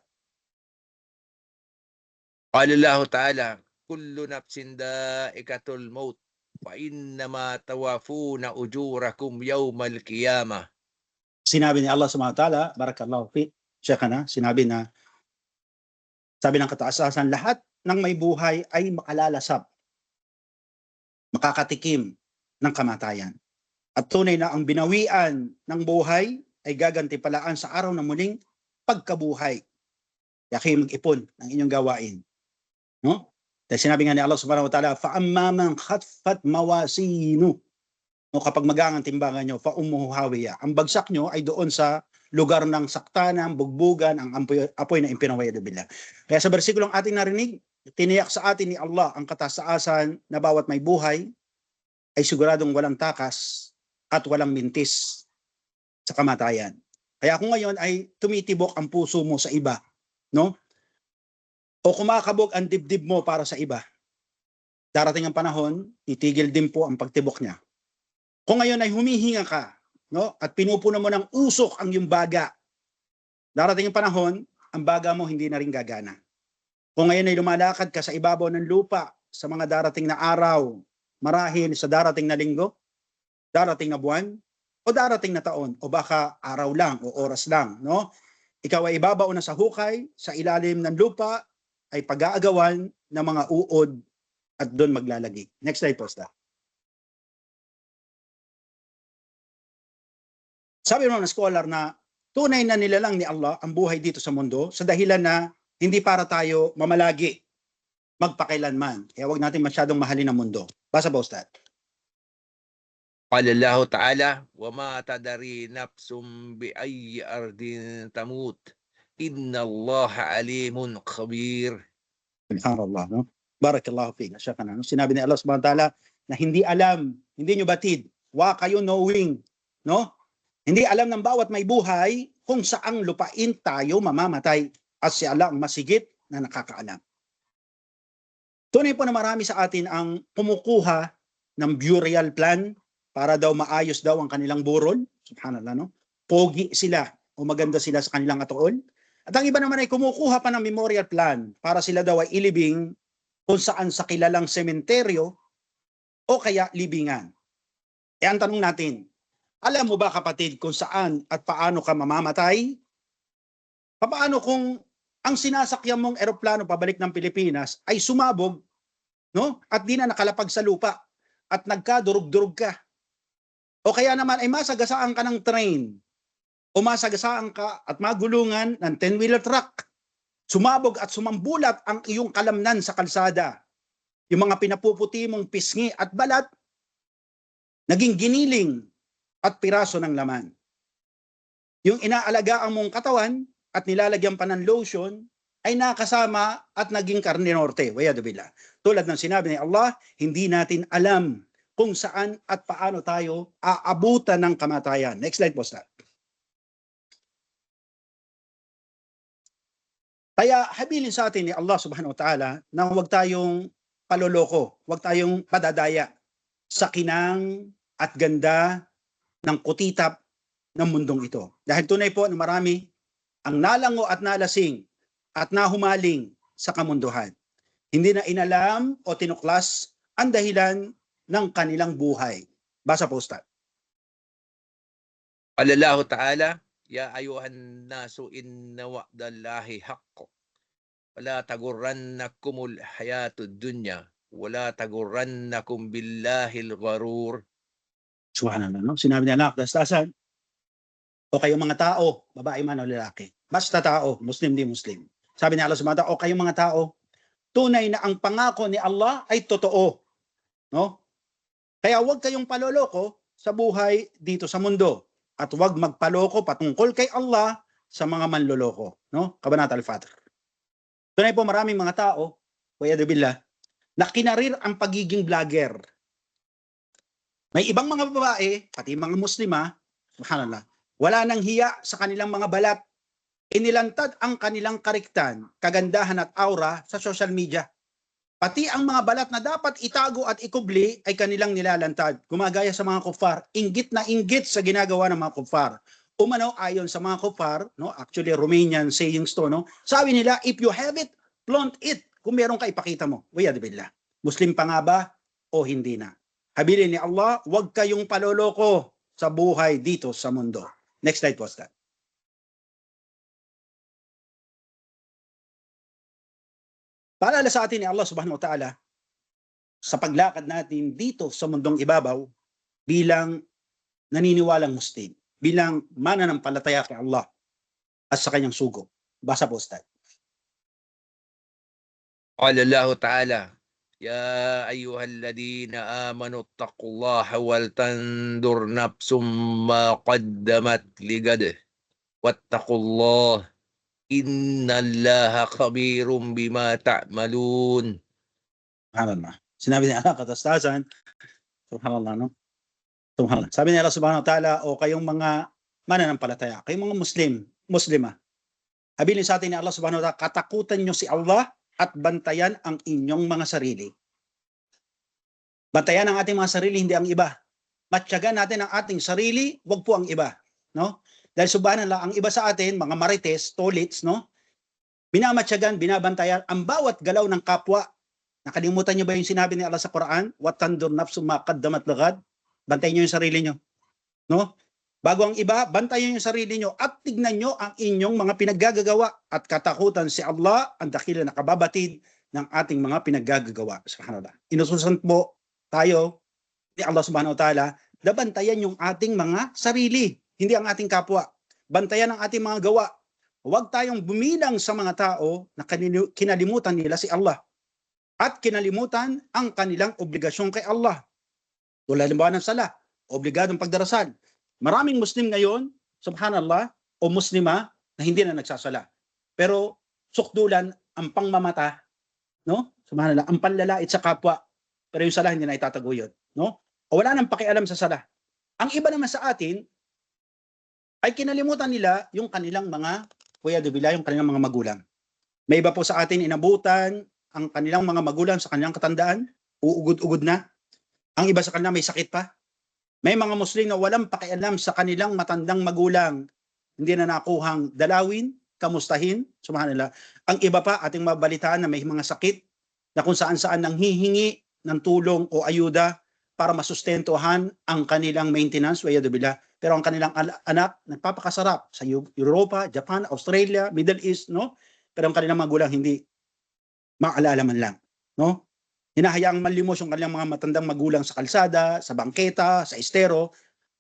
قال الله تعالى كل نفس ذائقة الموت وإنما توافون أجوركم يوم القيامة. Sinabi ni Allah subhanahu wa ta'ala, barakallahu fi, Sheikhana, sinabi na, sabi ng kataasasan, lahat ng may buhay ay makalalasap, makakatikim ng kamatayan. At tunay na ang binawian ng buhay ay gagantipalaan sa araw na muling pagkabuhay. Kaya kayo mag-ipon ng inyong gawain. No? Dahil sinabi nga ni Allah subhanahu wa ta'ala, فَأَمَّا مَنْ خَفَّتْ مَوَازِينُهُ. No, kapag magang ang timbangan nyo, فَأُمُّهُ هَاوِيَةٌ. Ang bagsak nyo ay doon sa lugar ng saktanan, bugbugan, ang apoy na impinawaya billah. Kaya sa bersikulong ating narinig, tiniyak sa atin ni Allah ang katasaasan na bawat may buhay ay siguradong walang takas at walang mintis sa kamatayan. Kaya kung ngayon ay tumitibok ang puso mo sa iba, no? O kumakabog ang dibdib mo para sa iba, darating ang panahon, titigil din po ang pagtibok niya. Kung ngayon ay humihinga ka, no, at pinupuno mo ng usok ang iyong baga, darating ang panahon, ang baga mo hindi na rin gagana. Kung ngayon ay lumalakad ka sa ibabaw ng lupa sa mga darating na araw, marahil sa darating na linggo, darating na buwan, o darating na taon, o baka araw lang o oras lang, no? Ikaw ay ibabaw na sa hukay, sa ilalim ng lupa, ay pag-aagawan ng mga uod at doon maglalagi. Next slide po, Sta. Sabi ng scholar na tunay na nilalang ni Allah ang buhay dito sa mundo sa dahilan na hindi para tayo mamalagi magpakailanman. Kaya wag natin masyadong mahalin ang mundo. Basa po, Ustad. قال الله تعالى وما تدري نفس بأي أرض تموت إن الله عليم خبير. Subhanallah, no? Barakallahu fiik. Asyakana. No? Sinabi ni Allah subhanahu wa ta'ala na hindi alam, hindi nyo batid, wa kayo knowing, no? Hindi alam ng bawat may buhay kung saang lupain tayo mamamatay at si Allah ang masigit na nakakaalam. Tunay po na marami sa atin ang kumukuha ng burial plan para daw maayos daw ang kanilang burol. Subhanallah, no? Pogi sila o maganda sila sa kanilang atool. At ang iba naman ay kumukuha pa ng memorial plan para sila daw ay ilibing kung saan sa kilalang sementeryo o kaya libingan. E ang tanong natin, alam mo ba kapatid kung saan at paano ka mamamatay? Paano kung ang sinasakyan mong eroplano pabalik ng Pilipinas ay sumabog, no? At di na nakalapag sa lupa at nagkadurog-durog ka? O kaya naman ay masagasaan ka ng train o masagasaan ka at magulungan ng 10-wheeler truck. Sumabog at sumambulat ang iyong kalamnan sa kalsada. Yung mga pinapuputi mong pisngi at balat, naging giniling at piraso ng laman. Yung inaalagaan mong katawan at nilalagyan pa ng lotion ay nakasama at naging karne norte. Wayadubila. Tulad ng sinabi ni Allah, hindi natin alam kung saan at paano tayo aabutan ng kamatayan. Next slide po, Sir. Kaya habilin sa atin ni Allah subhanahu wa ta'ala na huwag tayong paloloko, huwag tayong padadaya sa kinang at ganda ng kutitap ng mundong ito. Dahil tunay po na marami ang nalango at nalasing at nahumaling sa kamunduhan. Hindi na inalam o tinuklas ang dahilan ng kanilang buhay. Basa po, Ustad. قال الله تعالى يا أيها الناس إن وعد الله حق ولا تغرنكم الحياة الدنيا ولا تغرنكم بالله الغرور. Subhanallah, no? Sinabi niya, anak, dastasan, o kayong mga tao, babae man o lalaki, basta tao, Muslim di Muslim. Sabi ni Allah subhanahu wa ta'ala, o kayong mga tao, tunay na ang pangako ni Allah ay totoo. No? Kaya huwag kayong paloloko sa buhay dito sa mundo. At huwag magpaloko patungkol kay Allah sa mga manloloko. No? Kabanata Al-Fatr. Tunay po maraming mga tao, wayadubillah, na kinarir ang pagiging vlogger. May ibang mga babae, pati mga muslima, subhanallah, wala nang hiya sa kanilang mga balat. Inilantad ang kanilang kariktan, kagandahan at aura sa social media. Pati ang mga balat na dapat itago at ikubli ay kanilang nilalantad. Gumagaya sa mga kuffar, inggit na inggit sa ginagawa ng mga kuffar. Umano ayon sa mga kuffar, no, actually Romanian sayings to, no. Sabi nila, if you have it, flaunt it. Kung meron ka, ipakita mo. Wiyadbillah. Muslim pa nga ba o hindi na? Habilin ni Allah, huwag kayong paloloko sa buhay dito sa mundo. Next slide po, Ustad. Paalala sa atin ni Allah subhanahu wa ta'ala sa paglakad natin dito sa mundong ibabaw bilang naniniwalang Muslim, bilang mananampalataya kay Allah at sa kanyang sugo. Basa po, Ustad. قال الله تعالى يا أيها الذين آمنوا اتقوا الله ولتنظر نفس ما قدمت لغد واتقوا الله إن الله خبير بما تعملون. Subhanallah. Sinabi ni Allah katastasan, subhanallah, no? Subhanallah. Sabi ni Allah subhanahu wa ta'ala, o kayong mga mananampalataya, kayong mga muslima, habilin sa atin ni Allah subhanahu wa ta'ala, katakutan nyo si Allah at bantayan ang inyong mga sarili. Bantayan ang ating mga sarili, hindi ang iba. Matyagan natin ang ating sarili, wag po ang iba, no? Dahil subhanallah, ang iba sa atin, mga marites, tolits, no? Binamatyagan, binabantayan ang bawat galaw ng kapwa. Nakalimutan niyo ba yung sinabi ni Allah sa Quran? Watandur nafsu ma qaddamat lagad. Bantayan niyo yung sarili niyo, no? Bago ang iba, bantayan niyo yung sarili niyo at tignan niyo ang inyong mga pinaggagawa at katakutan si Allah ang dakila na kababatid ng ating mga pinaggagawa. Subhanallah. Inususan po tayo ni Allah subhanahu wa ta'ala na bantayan yung ating mga sarili, hindi ang ating kapwa. Bantayan ang ating mga gawa. Huwag tayong bumilang sa mga tao na kinalimutan nila si Allah at kinalimutan ang kanilang obligasyon kay Allah. Tulad ng sala, obligadong pagdarasal. Maraming Muslim ngayon, subhanallah, o Muslima na hindi na nagsasala. Pero sukdulan ang pangmamata, no? Subhanallah, ang panlalait sa kapwa. Pero yung sala hindi na itataguyod, no? O wala nang pakialam sa sala. Ang iba naman sa atin ay kinalimutan nila yung kanilang mga yung kanilang mga magulang. May iba po sa atin inabutan ang kanilang mga magulang sa kanilang katandaan, uugod-ugod na. Ang iba sa kanila may sakit pa. May mga Muslim na walang pakialam sa kanilang matandang magulang. Hindi na nakuhang dalawin, kamustahin, subhanallah. Ang iba pa, ating mabalitaan na may mga sakit na kung saan-saan nang hihingi ng tulong o ayuda para masustentuhan ang kanilang maintenance, wayadubila. Pero ang kanilang anak, nagpapakasarap sa Europa, Japan, Australia, Middle East, no? Pero ang kanilang magulang hindi maalala man lang, no? Hinahayaang manlimos yung kanilang mga matandang magulang sa kalsada, sa bangketa, sa estero,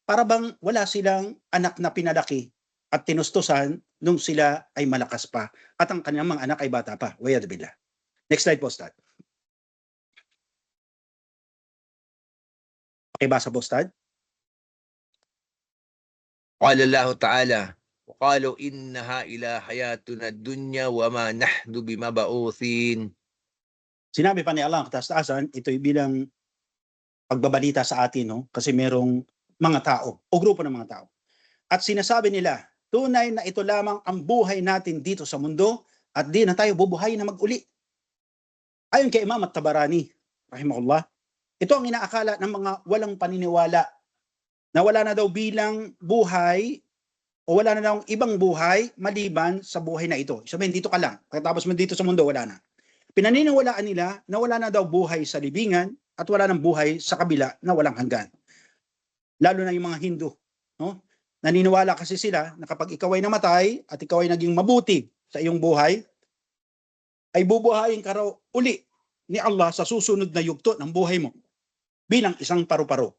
para bang wala silang anak na pinalaki at tinustusan nung sila ay malakas pa at ang kanilang mga anak ay bata pa. Wayadbillah. Next slide po, Ustad. Pakibasa po, Ustad. قال الله تعالى وقالوا إنها إلى حياتنا الدنيا وما نحن بمبعوثين. Sinabi pa ni Allah ang kataas-taasan, ito'y bilang pagbabalita sa atin, no? Kasi merong mga tao o grupo ng mga tao. At sinasabi nila, tunay na ito lamang ang buhay natin dito sa mundo at di na tayo bubuhay na mag-uli. Ayon kay Imam At-Tabarani, rahimahullah, ito ang inaakala ng mga walang paniniwala na wala na daw bilang buhay o wala na daw ibang buhay maliban sa buhay na ito. Sabihin, dito ka lang. Pagkatapos mo dito sa mundo, wala na. Pinaniniwalaan nila na wala na daw buhay sa libingan at wala nang buhay sa kabila na walang hanggan. Lalo na yung mga Hindu, no? Naniniwala kasi sila na kapag ikaw ay namatay at ikaw ay naging mabuti sa iyong buhay, ay bubuhayin ka raw uli ni Allah sa susunod na yugto ng buhay mo bilang isang paru-paro.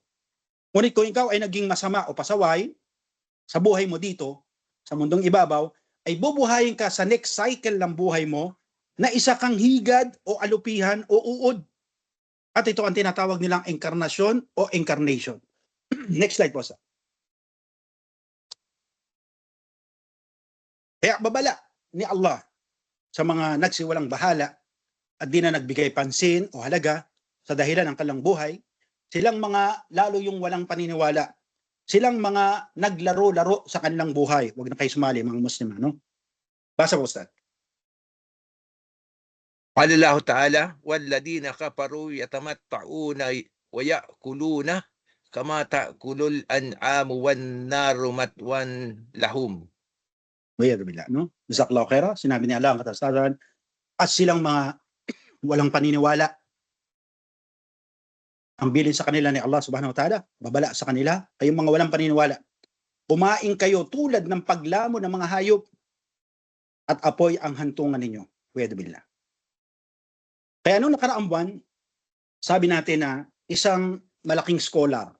Ngunit kung ikaw ay naging masama o pasaway sa buhay mo dito, sa mundong ibabaw, ay bubuhayin ka sa next cycle ng buhay mo na isa kang higad o alupihan o uod. At ito ang tinatawag nilang inkarnasyon o incarnation. Next slide po, sir. Kaya babala ni Allah sa mga nagsiwalang bahala at di na nagbigay pansin o halaga sa dahilan ng kanilang buhay, silang mga lalo yung walang paniniwala, silang mga naglaro-laro sa kanilang buhay. Huwag na kayo sumali, mga Muslim, no? Basa po, Ustad. قال الله تعالى والذين كفروا يتمتعون ويأكلون كما تأكل الأنعام والنار مثوى لهم. Wa'yadbillah, no? Jazakallahu khaira. Sinabi ni Allah ang katastasan at silang mga walang paniniwala. Ang bilin sa kanila ni Allah subhanahu wa ta'ala, babala sa kanila, kayong mga walang paniniwala. Kumain kayo tulad ng paglamo ng mga hayop at apoy ang hantungan ninyo. Wa'yadbillah. Kaya noong nakaraang buwan, sabi natin na isang malaking scholar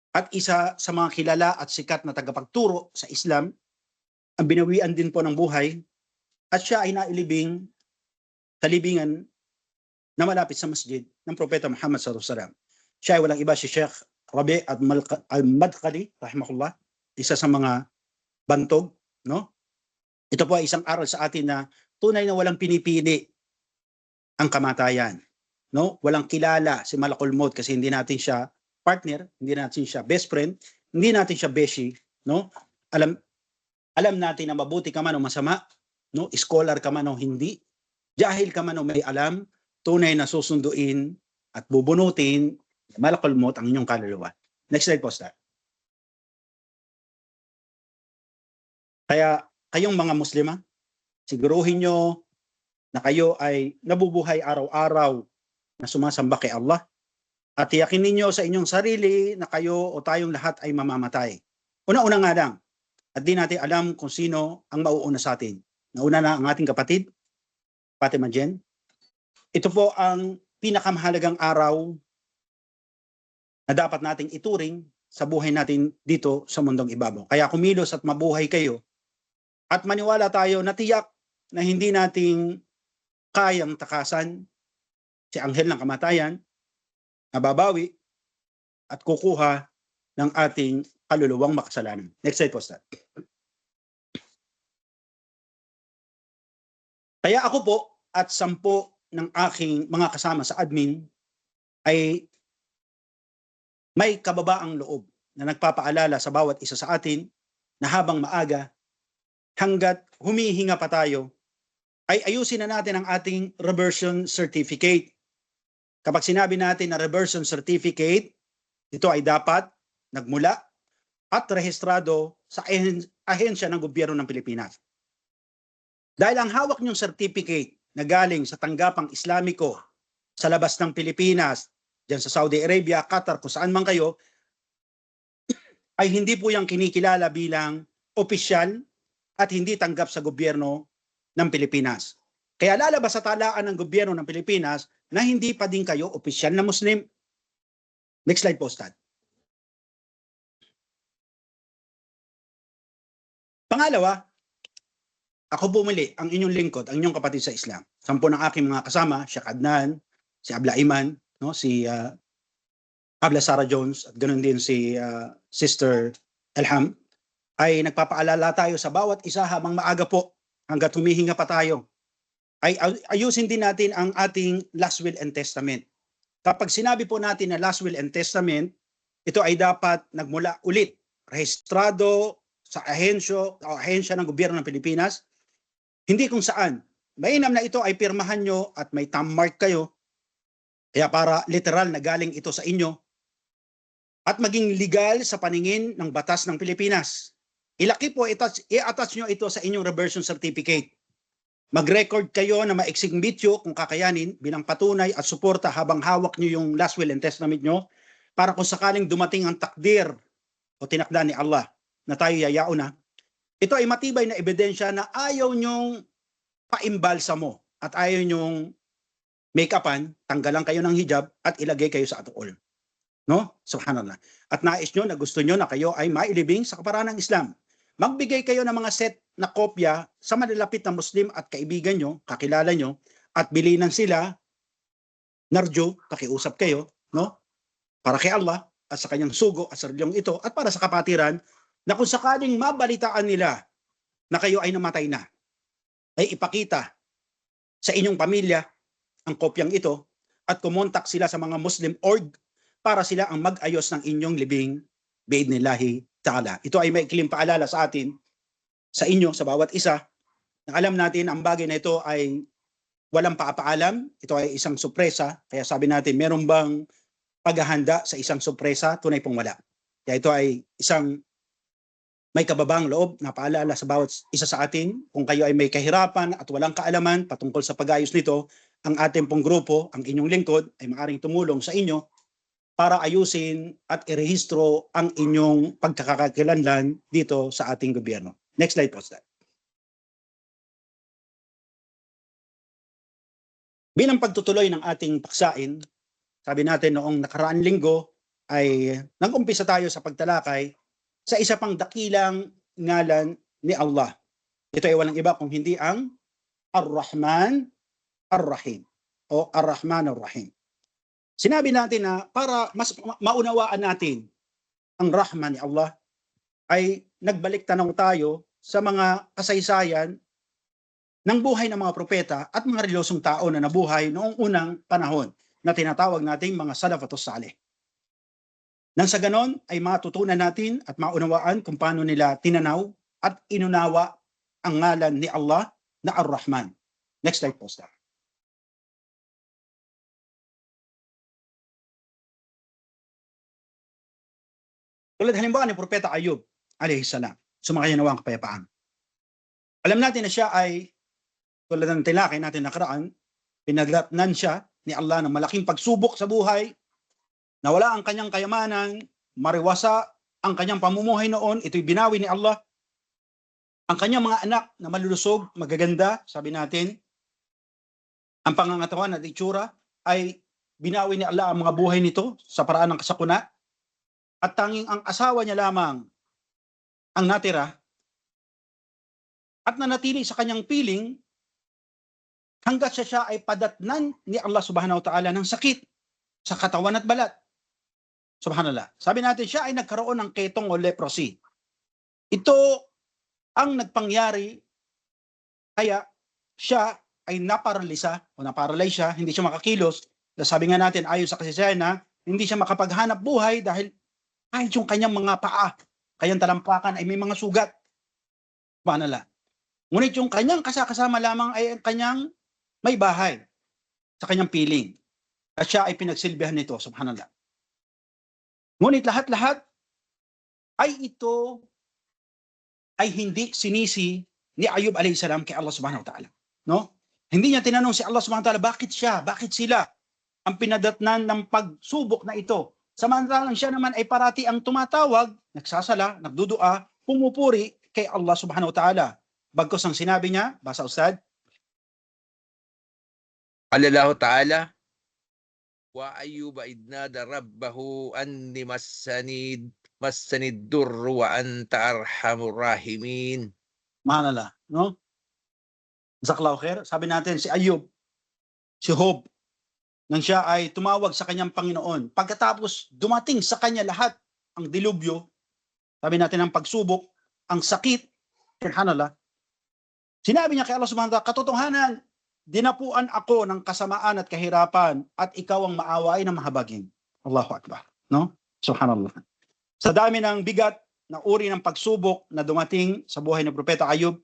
at isa sa mga kilala at sikat na tagapagturo sa Islam, ang binawian din po ng buhay at siya ay nailibing sa libingan na malapit sa masjid ng Propeta Muhammad sallallahu alaihi wasallam. Siya ay walang iba si Sheikh Rabi' al-Madkhali rahimahullah, isa sa mga bantog, no? Ito po ay isang aral sa atin na tunay na walang pinipili ang kamatayan, no? Walang kilala si Malakul Maut kasi hindi natin siya partner, hindi natin siya best friend, hindi natin siya beshi, no? Alam natin na mabuti ka man o masama, no? Scholar ka man o hindi, jahil ka man o may alam, tunay na susunduin at bubunutin Malakul Maut ang inyong kaluluwa. Next slide po, Star. Kaya kayong mga Muslima, siguruhin nyo na kayo ay nabubuhay araw-araw na sumasamba kay Allah at yakinin nyo sa inyong sarili na kayo o tayong lahat ay mamamatay. Una-una nga lang, at di natin alam kung sino ang mauuna sa atin. Nauna na ang ating kapatid, Fatima Jen. Ito po ang pinakamahalagang araw na dapat nating ituring sa buhay natin dito sa mundong ibabaw. Kaya kumilos at mabuhay kayo at maniwala tayo na tiyak na hindi nating kayang takasan si anghel ng kamatayan, nababawi at kukuha ng ating kaluluwang makasalanan. Next slide po, Star. Kaya ako po at 10 ng aking mga kasama sa admin ay may kababaang loob na nagpapaalala sa bawat isa sa atin na habang maaga, hanggat humihinga pa tayo, ay ayusin na natin ang ating reversion certificate. Kapag sinabi natin na reversion certificate, ito ay dapat nagmula at rehistrado sa ahensya ng gobyerno ng Pilipinas. Dahil ang hawak niyong certificate na galing sa tanggapang Islamiko sa labas ng Pilipinas, diyan sa Saudi Arabia, Qatar, kung saan man kayo, ay hindi po yung kinikilala bilang opisyal at hindi tanggap sa gobyerno ng Pilipinas. Kaya lalabas sa talaan ng gobyerno ng Pilipinas na hindi pa din kayo opisyal na Muslim. Next slide po, Ustad. Pangalawa, ako bumili ang inyong lingkod, ang inyong kapatid sa Islam. 10 ng aking mga kasama, Sheikh Adnan, si Abla Iman, no, si Abla Sarah Jones, at ganoon din si Sister Elham, ay nagpapaalala tayo sa bawat isa habang maaga po, hanggat humihinga pa tayo, ay ayusin din natin ang ating last will and testament. Kapag sinabi po natin na last will and testament, ito ay dapat nagmula ulit, rehistrado sa ahensya ng gobyerno ng Pilipinas, hindi kung saan. Mainam na ito ay pirmahan nyo at may thumb mark kayo, kaya para literal na galing ito sa inyo, at maging legal sa paningin ng batas ng Pilipinas. Ilaki po, i-attach nyo ito sa inyong reversion certificate. Mag-record kayo na maiksing video kung kakayanin bilang patunay at suporta habang hawak nyo yung last will and testament nyo, para kung sakaling dumating ang takdir o tinakda ni Allah na tayo yayaon na, ito ay matibay na ebidensya na ayaw nyong paimbalsa mo at ayaw nyong make-upan, tanggalan kayo ng hijab at ilagay kayo sa atuol. No? Subhanallah. At nais nyo na gusto nyo na kayo ay mailibing sa kaparanan ng Islam. Magbigay kayo ng mga set na kopya sa malalapit na Muslim at kaibigan nyo, kakilala nyo, at bilinan sila, narjo, pakiusap kayo, no? Para kay Allah at sa kanyang sugo at sa reliyong ito at para sa kapatiran, na kung sakaling mabalitaan nila na kayo ay namatay na, ay ipakita sa inyong pamilya ang kopyang ito at kumontak sila sa mga Muslim org para sila ang mag-ayos ng inyong libing biidnillahi ta'ala. Ito ay maikling paalala sa atin, sa inyo, sa bawat isa, na alam natin ang bagay na ito ay walang paapaalam, ito ay isang sorpresa, kaya sabi natin, meron bang paghahanda sa isang sorpresa? Tunay pong wala. Kaya ito ay isang may kababang loob na paalala sa bawat isa sa atin. Kung kayo ay may kahirapan at walang kaalaman patungkol sa pag-ayos nito, ang ating pong grupo, ang inyong lingkod, ay maaaring tumulong sa inyo para ayusin at irehistro ang inyong pagkakakilanlan dito sa ating gobyerno. Next slide po, Sir. Bilang pagtutuloy ng ating paksain, sabi natin noong nakaraang linggo ay nag-umpisa tayo sa pagtalakay sa isa pang dakilang ngalan ni Allah. Ito ay walang iba kung hindi ang Ar-Rahman, Ar-Rahim. o Ar-Rahman Ar-Rahim. Sinabi natin na para mas maunawaan natin ang rahman ni Allah, ay nagbalik tanong tayo sa mga kasaysayan ng buhay ng mga propeta at mga relosong tao na nabuhay noong unang panahon na tinatawag nating mga salafatus salih. Nang sa ganon ay matutunan natin at maunawaan kung paano nila tinanaw at inunawa ang ngalan ni Allah na Ar-Rahman. Next slide po, sir. Tulad halimbawa ni Propeta Ayub alayhi salam, sumakaya nawa ang kapayapaan. Alam natin na siya ay, tulad ng tinakay natin nakaraan, pinagdatnan siya ni Allah ng malaking pagsubok sa buhay, nawala ang kanyang kayamanan, mariwasa ang kanyang pamumuhay noon, ito'y binawi ni Allah. Ang kanyang mga anak na malulusog, magaganda, sabi natin, ang pangangatawan at itsura ay binawi ni Allah ang mga buhay nito sa paraan ng kasakuna. At tanging ang asawa niya lamang ang natira at nanatili sa kanyang piling hanggat siya ay padatnan ni Allah subhanahu wa ta'ala ng sakit sa katawan at balat. Subhanallah. Sabi natin siya ay nagkaroon ng ketong o leprosy. Ito ang nagpangyari kaya siya ay naparalisa o naparalyze siya, hindi siya makakilos. Sabi nga natin ayon sa kasaysayan na hindi siya makapaghanap buhay dahil kahit yung kanyang mga paa, kanyang talampakan ay may mga sugat. Subhanallah. Ngunit yung kanyang kasama lamang ay ang kanyang may bahay sa kanyang piling. At siya ay pinagsilbihan nito. Subhanallah. Ngunit lahat-lahat ay ito ay hindi sinisi ni Ayub alayhi salam kay Allah subhanahu wa ta'ala. No? Hindi niya tinanong si Allah subhanahu wa ta'ala, bakit siya, bakit sila ang pinadatnan ng pagsubok na ito? Samantalang siya naman ay parati ang tumatawag, nagsasala, nagdudua, pumupuri kay Allah subhanahu wa ta'ala. Bagkus ang sinabi niya, basa Ustad. Allah Ta'ala, wa ayyuba idnada rabbahu anni massanid durru wa anta arhamur rahimin. Mahalala, no? Jazakallahu khair. Sabi natin si Ayub, si Job, nang siya ay tumawag sa kanyang Panginoon. Pagkatapos dumating sa kanya lahat ang dilubyo, sabi natin ang pagsubok, ang sakit, subhanallah. Sinabi niya kay Allah subhanahu wa ta'ala, katotohanan, dinapuan ako ng kasamaan at kahirapan at ikaw ang maawain na mahabagin. Allahu Akbar. No? Subhanallah. Sa dami ng bigat na uri ng pagsubok na dumating sa buhay ng Propeta Ayub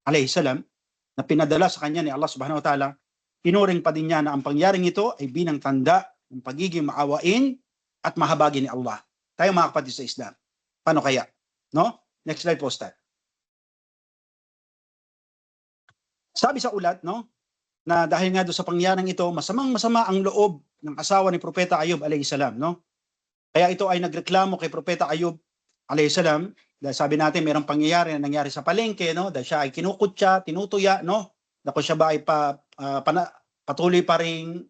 alayhi salam, na pinadala sa kanya ni Allah subhanahu wa ta'ala, pinuring pa din niya na ang pangyaring ito ay binang tanda ng pagiging maawain at mahabagin ni Allah. Tayo mga kapatid sa Islam. Paano kaya? No? Next slide po, Ustad. Sabi sa ulat, no, na dahil nga doon sa pangyaring ito, masamang-masama ang loob ng asawa ni Propeta Ayub alayhi salam, no? Kaya ito ay nagreklamo kay Propeta Ayub alayhi salam, dahil sabi natin mayroong pangyayari na nangyari sa palengke, no? Dahil siya ay kinukutya, tinutuya, no? Dahil siya ba ay patuloy pa ring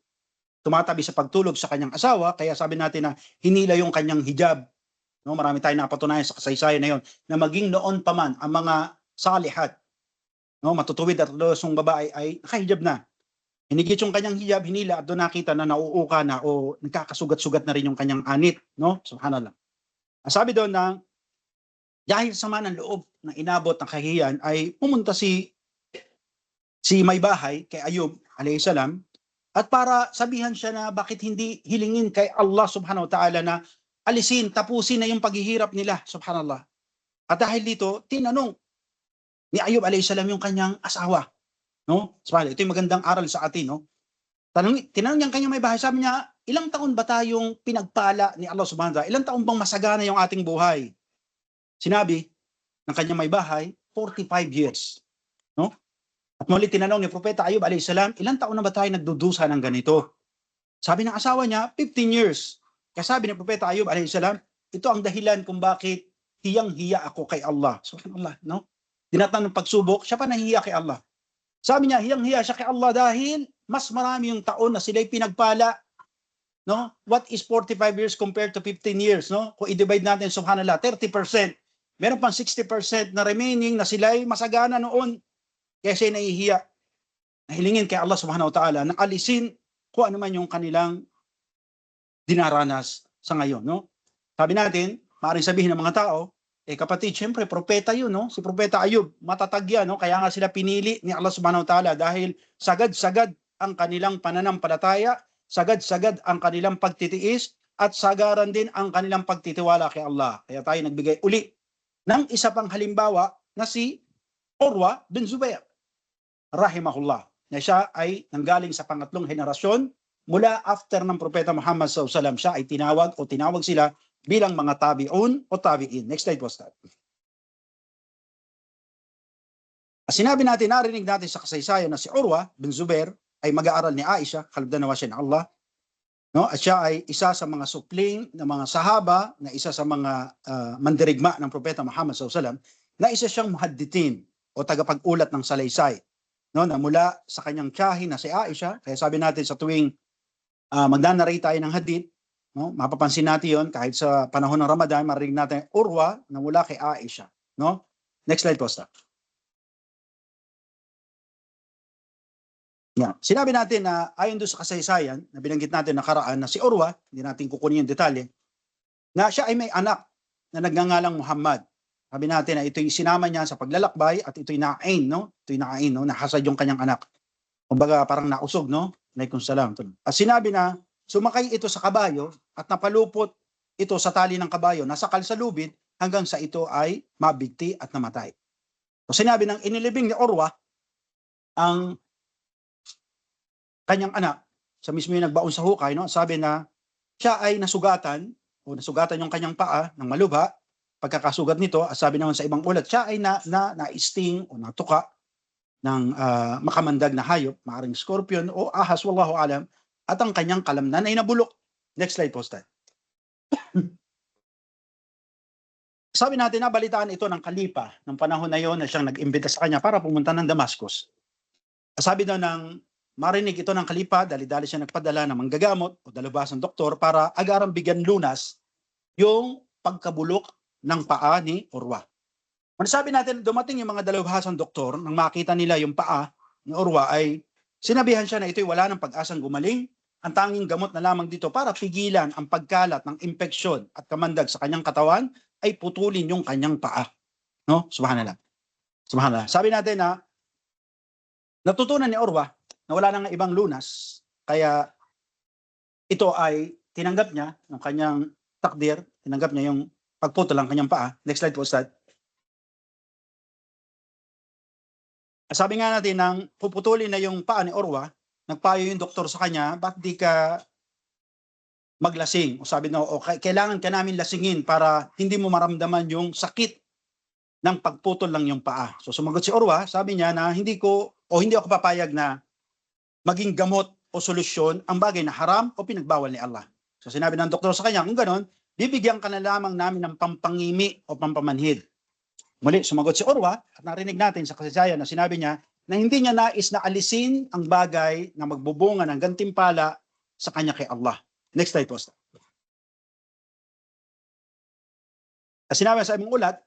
tumatabi sa pagtulog sa kanyang asawa, kaya sabi natin na hinila yung kanyang hijab, no? Marami tayong napatunayan sa kasaysayan na yon, na maging noon pa man ang mga salihat, no, matutuwid at losong babae ay nakahijab na. Hinigit yung kanyang hijab, hinila at doon nakita na nauuka na o nagkakasugat-sugat na rin yung kanyang anit, no? Subhanallah. Sabi doon na dahil sama ng loob na inabot ng kahihiyan ay pumunta si may bahay kay Ayub alayhi salam at para sabihan siya na bakit hindi hilingin kay Allah subhanahu wa ta'ala na alisin, tapusin na yung paghihirap nila, subhanallah. At dahil dito, tinanong ni Ayub alayhi salam yung kanyang asawa, no? Subhanallah, ito yung magandang aral sa atin, no? Tinanong niya ang kanyang may bahay, sabi niya, ilang taon ba tayong pinagpala ni Allah subhanahu wa ta'ala? Ilang taon bang masagana yung ating buhay? Sinabi ng kanyang may bahay, 45 years, no? At muli tinanong ni Propeta Ayub alayhi salam, ilang taon na ba tayo nagdudusa ng ganito? Sabi ng asawa niya, 15 years. Kaya sabi ni Propeta Ayub alayhi salam, ito ang dahilan kung bakit hiyang-hiya ako kay Allah. Subhanallah, no? Dinatan ng pagsubok, siya pa nahihiya kay Allah. Sabi niya, hiyang-hiya siya kay Allah dahil mas marami yung taon na sila'y pinagpala. No? What is 45 years compared to 15 years? No? Kung i-divide natin, subhanallah, 30%. Meron pang 60% na remaining na sila'y masagana noon. Kaya siya nahihiya. Nahilingin kay Allah subhanahu wa ta'ala na alisin kung ano man yung kanilang dinaranas sa ngayon, no? Sabi natin, maaaring sabihin ng mga tao, kapatid, syempre propeta yun, no? Si Propeta Ayub, matatag yan, no? Kaya nga sila pinili ni Allah Subhanahu wa Ta'ala dahil sagad-sagad ang kanilang pananampalataya, sagad-sagad ang kanilang pagtitiis, at sagaran din ang kanilang pagtitiwala kay Allah. Kaya tayo nagbigay uli ng isa pang halimbawa na si Urwa bin Zubair, rahimahullah, na siya ay nanggaling sa pangatlong henerasyon mula after ng Propeta Muhammad SAW. Siya ay tinawag sila bilang mga tabi'un o tabi'in. Next slide po, Ustad. Sinabi natin, narinig natin sa kasaysayan na si Urwa bin Zubair ay mag-aaral ni Aisha, kalabdan nawa siya ng Allah, no? At siya ay isa sa mga supling ng mga sahaba, na isa sa mga mandirigma ng Propeta Muhammad SAW, na isa siyang muhadditin o tagapag-ulat ng salaysay, no? Na mula sa kanyang tiyahin na si Aisha. Kaya sabi natin sa tuwing magna-narrate tayo ng hadith, no? Mapapansin natin yon kahit sa panahon ng Ramadan, marinig natin Urwa na mula kay Aisha, no? Next slide po, Ustad. Yeah. Sinabi natin na ayon doon sa kasaysayan na binanggit natin nakaraan na si Urwa, hindi natin kukunin yung detalye, na siya ay may anak na nagngangalang Muhammad. Sabi natin na ito'y sinama niya sa paglalakbay at ito'y naain, no? Ito'y naain, no? Nahasad yung kanyang anak. Kumbaga parang nausog, no? Alaikum salam. At sinabi na sumakay ito sa kabayo at napalupot ito sa tali ng kabayo, nasakal sa lubid hanggang sa ito ay mabigti at namatay. So sinabi ng inilibing ni Urwa ang kanyang anak, sa mismo yung nagbaon sa hukay, no? Sabi na siya ay nasugatan yung kanyang paa ng malubha. Pagkakasugat nito, sabi naman sa ibang ulat, siya ay na-sting o natuka ng makamandag na hayop, maaring scorpion o ahas, wallahu alam, at ang kanyang kalamnan ay nabulok. Next slide po, Ustad. Sabi natin, nabalitaan ito ng kalipa ng panahon na yon na siyang nag-imbita sa kanya para pumunta ng Damascus. Sabi daw ng marinig ito ng kalipa, dali-dali siya nagpadala ng manggagamot o dalubhasang doktor para agarang bigyan lunas yung pagkabulok ng paa ni Urwa. Sabi natin, dumating yung mga dalubhasang doktor, nang makita nila yung paa ni Urwa ay sinabihan siya na ito'y wala ng pag-asang gumaling. Ang tanging gamot na lamang dito para pigilan ang pagkalat ng impeksyon at kamandag sa kanyang katawan ay putulin yung kanyang paa. No? Subhanallah. Subhanallah. Sabi natin na natutunan ni Urwa na wala nang ibang lunas, kaya ito ay tinanggap niya ng kanyang takdir, tinanggap niya yung pagputol ng kanyang paa. Next slide po, Ustad. Sabi nga natin, nang puputulin na yung paa ni Urwa, nagpayo yung doktor sa kanya, bakit di ka maglasing? O sabi na, kailangan ka namin lasingin para hindi mo maramdaman yung sakit ng pagputol lang yung paa. So sumagot si Urwa, sabi niya na hindi ako papayag na maging gamot o solusyon ang bagay na haram o pinagbawal ni Allah. So sinabi ng doktor sa kanya, kung ganon, bibigyan ka na lamang namin ng pampangimi o pampamanhid. Muli, sumagot si Urwa at narinig natin sa kasaysayan na sinabi niya na hindi niya nais na alisin ang bagay na magbubunga ng gantimpala sa kanya kay Allah. Next slide po. Sinabi sa ibang ulat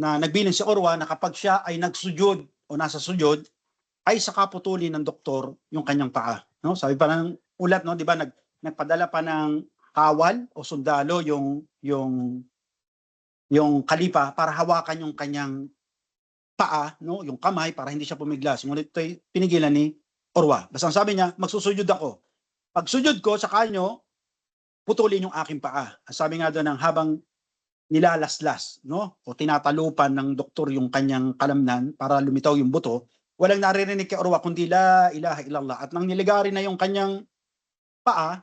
na nagbilin si Urwa na kapag siya ay nagsujud o nasa sujud, ay saka putulin ng doktor yung kanyang paa. No? Sabi pa ng ulat, no, di ba, nagpadala pa ng kawal o sundalo yung kalipa para hawakan yung kanyang paa, no, yung kamay para hindi siya pumiglas. Ngunit ito'y pinigilan ni Urwa. Basta sabi niya, magsusujud ako. Pag sujud ko, saka nyo putulin yung aking paa. Sabi nga doon, habang nilalaslas, no, o tinatalupan ng doktor yung kanyang kalamnan para lumitaw yung buto, walang naririnig kay Urwa kundi la ilaha illallah. At nang niligari na yung kanyang paa,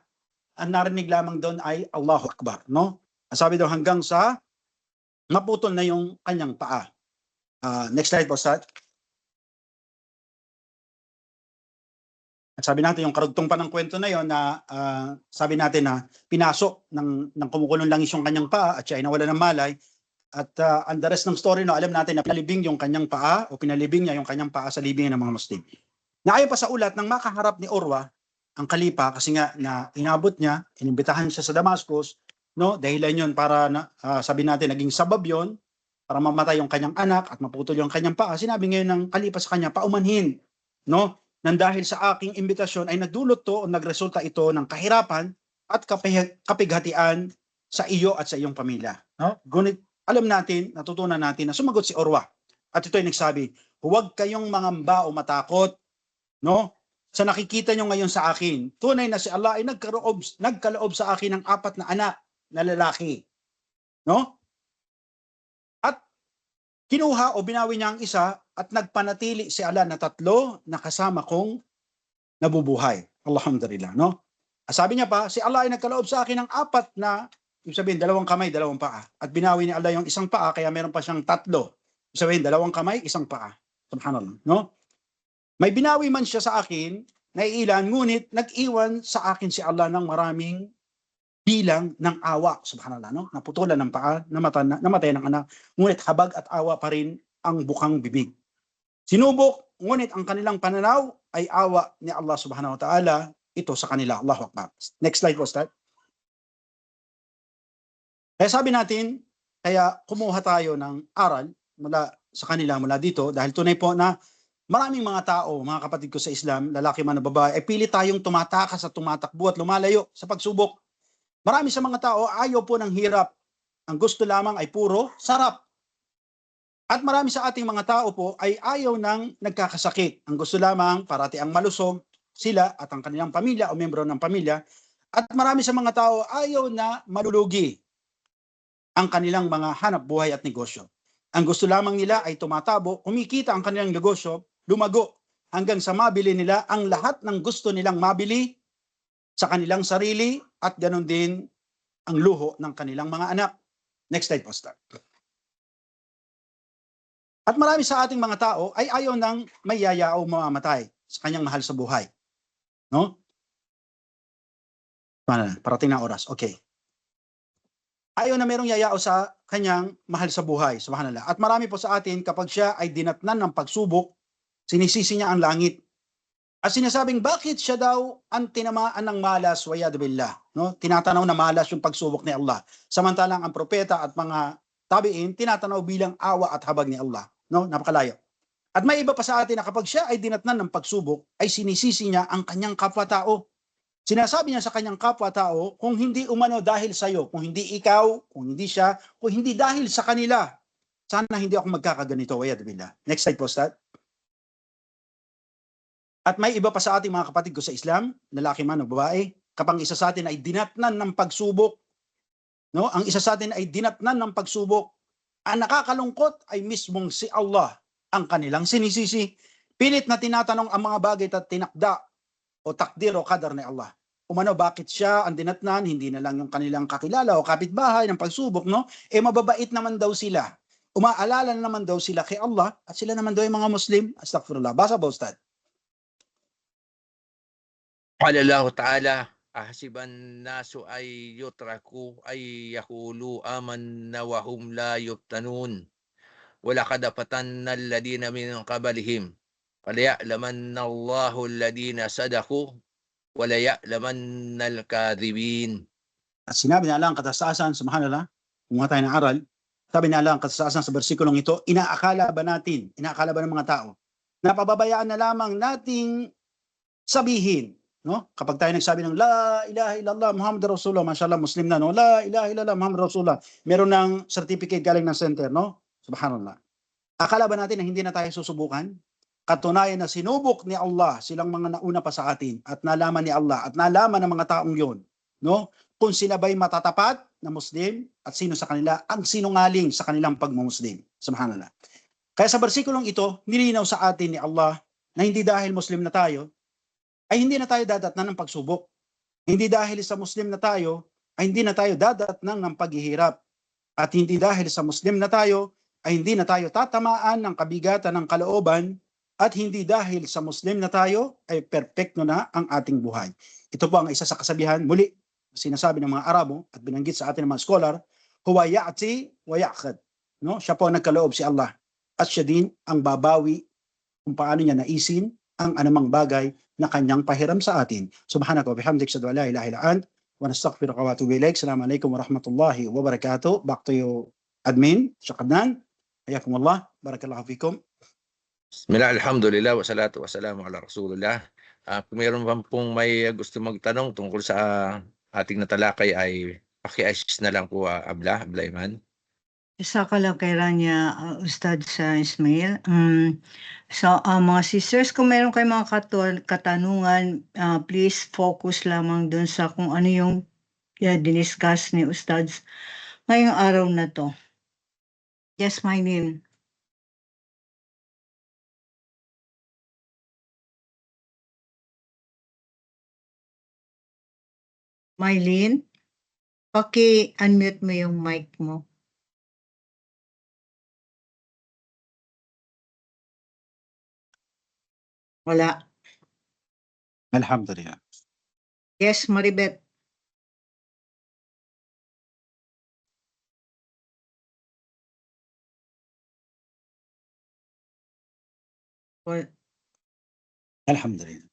ang narinig lamang doon ay Allahu Akbar, no? Sabi daw hanggang sa maputol na yung kanyang paa. Next slide po, Ustad. At sabi natin yung karugtong pa ng kwento na yon na sabi natin na pinasok ng kumukulong langis yung kanyang paa at siya ay nawala ng malay. At ang the rest ng story, no, alam natin na pinalibing yung kanyang paa o pinalibing niya yung kanyang paa sa libingan ng mga Muslim. Naayon pa sa ulat, nang makaharap ni Urwa ang kalipa, kasi nga na inabot niya, inimbitahan siya sa Damascus, no, dahilan yun para sabi natin naging sabab yun para mamatay yung kanyang anak at maputol yung kanyang paa. Sinabi ngayon ng kalipa sa kanya, paumanhin, no, nang dahil sa aking imbitasyon ay nagdulot to o nagresulta ito ng kahirapan at kapighatian sa iyo at sa iyong pamilya. No? Ngunit alam natin, natutunan natin na sumagot si Urwa. At ito ay nagsabi, huwag kayong mangamba o matakot, no? Sa nakikita nyo ngayon sa akin, tunay na si Allah ay nagkaloob sa akin ng 4 na anak na lalaki. No? At kinuha o binawi niya ang isa at nagpanatili si Allah na 3 na kasama kong nabubuhay. Alhamdulillah, no? Sabi niya pa, si Allah ay nagkaloob sa akin ng 4 na, ibig sabihin, 2 kamay, 2 paa. At binawi ni Allah yung isang paa, kaya meron pa siyang 3. Ibig sabihin, 2 kamay, 1 paa. Subhanallah, no? May binawi man siya sa akin, naiilan, ngunit nag-iwan sa akin si Allah ng maraming bilang ng awa. Subhanallah, no? Naputulan ng paa, namatay ng anak, ngunit habag at awa pa rin ang bukang bibig. Sinubok, ngunit ang kanilang pananaw ay awa ni Allah subhanahu wa ta'ala ito sa kanila. Allahu Akbar. Next slide po, start. Kaya sabi natin, kaya kumuha tayo ng aral mula sa kanila, mula dito, dahil tunay po na maraming mga tao, mga kapatid ko sa Islam, lalaki man o babae, ay pili tayong tumatakas at tumatakbo at lumalayo sa pagsubok. Marami sa mga tao ayaw po ng hirap. Ang gusto lamang ay puro sarap. At marami sa ating mga tao po ay ayaw ng nagkakasakit. Ang gusto lamang parati ang malusog sila at ang kanilang pamilya o membro ng pamilya. At marami sa mga tao ayaw na malulugi ang kanilang mga hanap buhay at negosyo. Ang gusto lamang nila ay tumatabo, kumikita ang kanilang negosyo, lumago hanggang sa mabili nila ang lahat ng gusto nilang mabili sa kanilang sarili at ganoon din ang luho ng kanilang mga anak. Next slide po, start. At marami sa ating mga tao ay ayaw ng mayaya o mamamatay sa kanyang mahal sa buhay. No? Parating na oras. Okay. Ayaw na merong yayao sa kanyang mahal sa buhay. Subhanallah. At marami po sa atin, kapag siya ay dinatnan ng pagsubok, sinisisi niya ang langit. At sinasabing, bakit siya daw ang tinamaan ng malas, wayad billah? No? Tinatanaw na malas yung pagsubok ni Allah. Samantalang ang propeta at mga tabiin, tinatanaw bilang awa at habag ni Allah. No? Napakalayo. At may iba pa sa atin na kapag siya ay dinatnan ng pagsubok, ay sinisisi niya ang kanyang kapwa-tao. Sinasabi niya sa kanyang kapwa-tao, kung hindi umano dahil sa iyo, kung hindi ikaw, kung hindi siya, kung hindi dahil sa kanila, sana hindi ako magkakaganito. Wayad billah. Next slide po, start. At may iba pa sa ating mga kapatid ko sa Islam, lalaki man o babae, kapag isa sa atin ay dinatnan ng pagsubok, no? Ang isa sa atin ay dinatnan ng pagsubok, ang nakakalungkot ay mismong si Allah ang kanilang sinisisi. Pilit na tinatanong ang mga bagay at tinakda o takdir o kadar ni Allah. Umano, bakit siya ang dinatnan, hindi na lang yung kanilang kakilala o kapitbahay ng pagsubok, no? Mababait naman daw sila. Umaalala naman daw sila kay Allah at sila naman daw yung mga Muslim. Astaghfirullah. Basa ba, Ustad? Qala Allah Ta'ala, ahasiban nasu ay yutraku ay yaqulu amanna wa hum la yuftanun. Walaqad fatanna alladhina min qablihim. Falaya'lamanna Allahu alladhina sadaqu wa laya'lamanna al-kadhibin. At sinabi na Allah ang katastasan, subhanallah, kung tayo ng aral, sabi na Allah ang katastasan sa bersikulong ito, inaakala ba ng mga tao, na pababayaan na lamang nating sabihin, no? Kapag tayo nagsabi ng La ilaha illallah Muhammad Rasulullah, mashallah Muslim na, no? La ilaha illallah Muhammad Rasulullah, meron ng certificate galing ng center, no? Subhanallah. Akala ba natin na hindi na tayo susubukan? Katunayan na sinubok ni Allah silang mga nauna pa sa atin at nalaman ni Allah at nalaman ng mga taong yon, no? Kung sila ba'y matatapat na Muslim at sino sa kanila ang sinungaling sa kanilang pagmumuslim. Subhanallah. Kaya sa bersikulong ito, nilinaw sa atin ni Allah na hindi dahil Muslim na tayo, ay hindi na tayo dadatnan ng pagsubok. Hindi dahil sa Muslim na tayo, ay hindi na tayo dadatnan ng paghihirap. At hindi dahil sa Muslim na tayo, ay hindi na tayo tatamaan ng kabigatan ng kalooban. At hindi dahil sa Muslim na tayo, ay perpekto na ang ating buhay. Ito po ang isa sa kasabihan, muli, sinasabi ng mga Arabo at binanggit sa atin ng mga scholar, huwa ya'ti wa ya'khad. No? Siya po ang nagkaloob si Allah. At siya din ang babawi kung paano niya naisin ang anumang bagay na kanyang pahiram sa atin. Subhanaka wa bihamdik, asyhadu an la ilaha illa ant, wa nastaghfiruka wa atubu ilaik. Assalamualaikum warahmatullahi wabarakatuh. Back to you, admin, Syakadnan. Hayakumullah. Barakallahu fikum. Bismillah, alhamdulillah, wassalatu wassalamu ala rasulillah. Kung mayroon pa pong may gusto magtanong tungkol sa ating natalakay ay paki-assist na lang po, Abla Iman. Isa ka lang kay Rania, Ustad sa Ismail. So, mga sisters, kung meron kayong mga katanungan, please focus lamang dun sa kung ano yung diniscuss ni Ustads ngayong araw na to. Yes, my name. Mylene, paki-unmute mo yung mic mo. Wala. Alhamdulillah. Yes, Maribet. Alhamdulillah.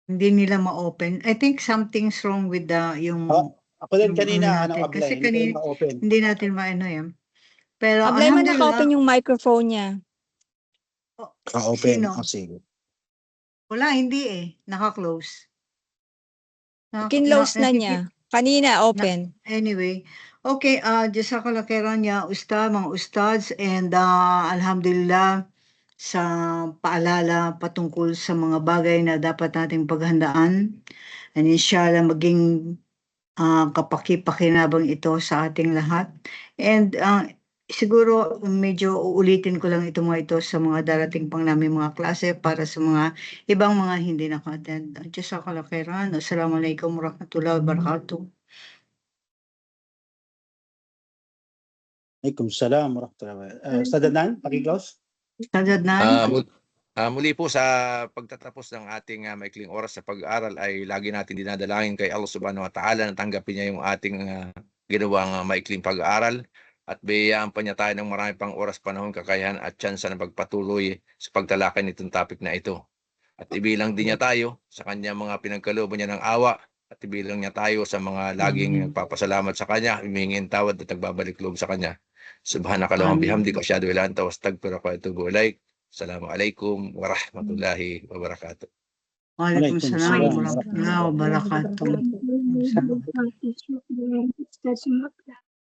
Hindi nila ma-open. I think something's wrong with yung Ako din yung kanina, natin. Abla, Kasi hindi ko ma-open. hindi natin maano yan. Pero Abla Iman, naka-open alhamdulillah, yung microphone niya. Ka-open. Sino? Sige. Wala, hindi eh. Naka-close. Kinlose na niya. Kanina, open. Anyway, okay, jazakallah khairan ya mga ustads, and alhamdulillah sa paalala patungkol sa mga bagay na dapat nating paghandaan. And inshallah maging kapaki-pakinabang ito sa ating lahat. And siguro medyo uulitin ko lang ito sa mga darating pang namin mga klase para sa mga ibang mga hindi naka-attend. Jazakallah khairan. Assalamualaikum warahmatullahi wabarakatuh. Waalaikumsalam warahmatullahi wabarakatuh. Ustad Adnan, paki-close. Ustad Adnan? Muli po sa pagtatapos ng ating maikling oras sa pag-aaral ay lagi natin dinadalangin kay Allah subhanahu wa ta'ala na tanggapin niya yung ating ginawang maikling pag-aaral at biyayaan pa niya tayo ng marami pang oras, panahon, kakayahan at tsansa na pagpatuloy sa pagtalakay nitong topic na ito. At ibilang din niya tayo sa kanya mga pinagkalooban niya ng awa at ibilang niya tayo sa mga laging nagpapasalamat sa kanya, humihingin tawad at nagbabalik loob sa kanya. Subhanakallahumma bihamdika asyhadu an la ilaha illa anta astaghfiruka wa atubu ilaik. Assalamualaikum warahmatullahi wabarakatuh. Waalaikumsalam warahmatullahi wabarakatuh.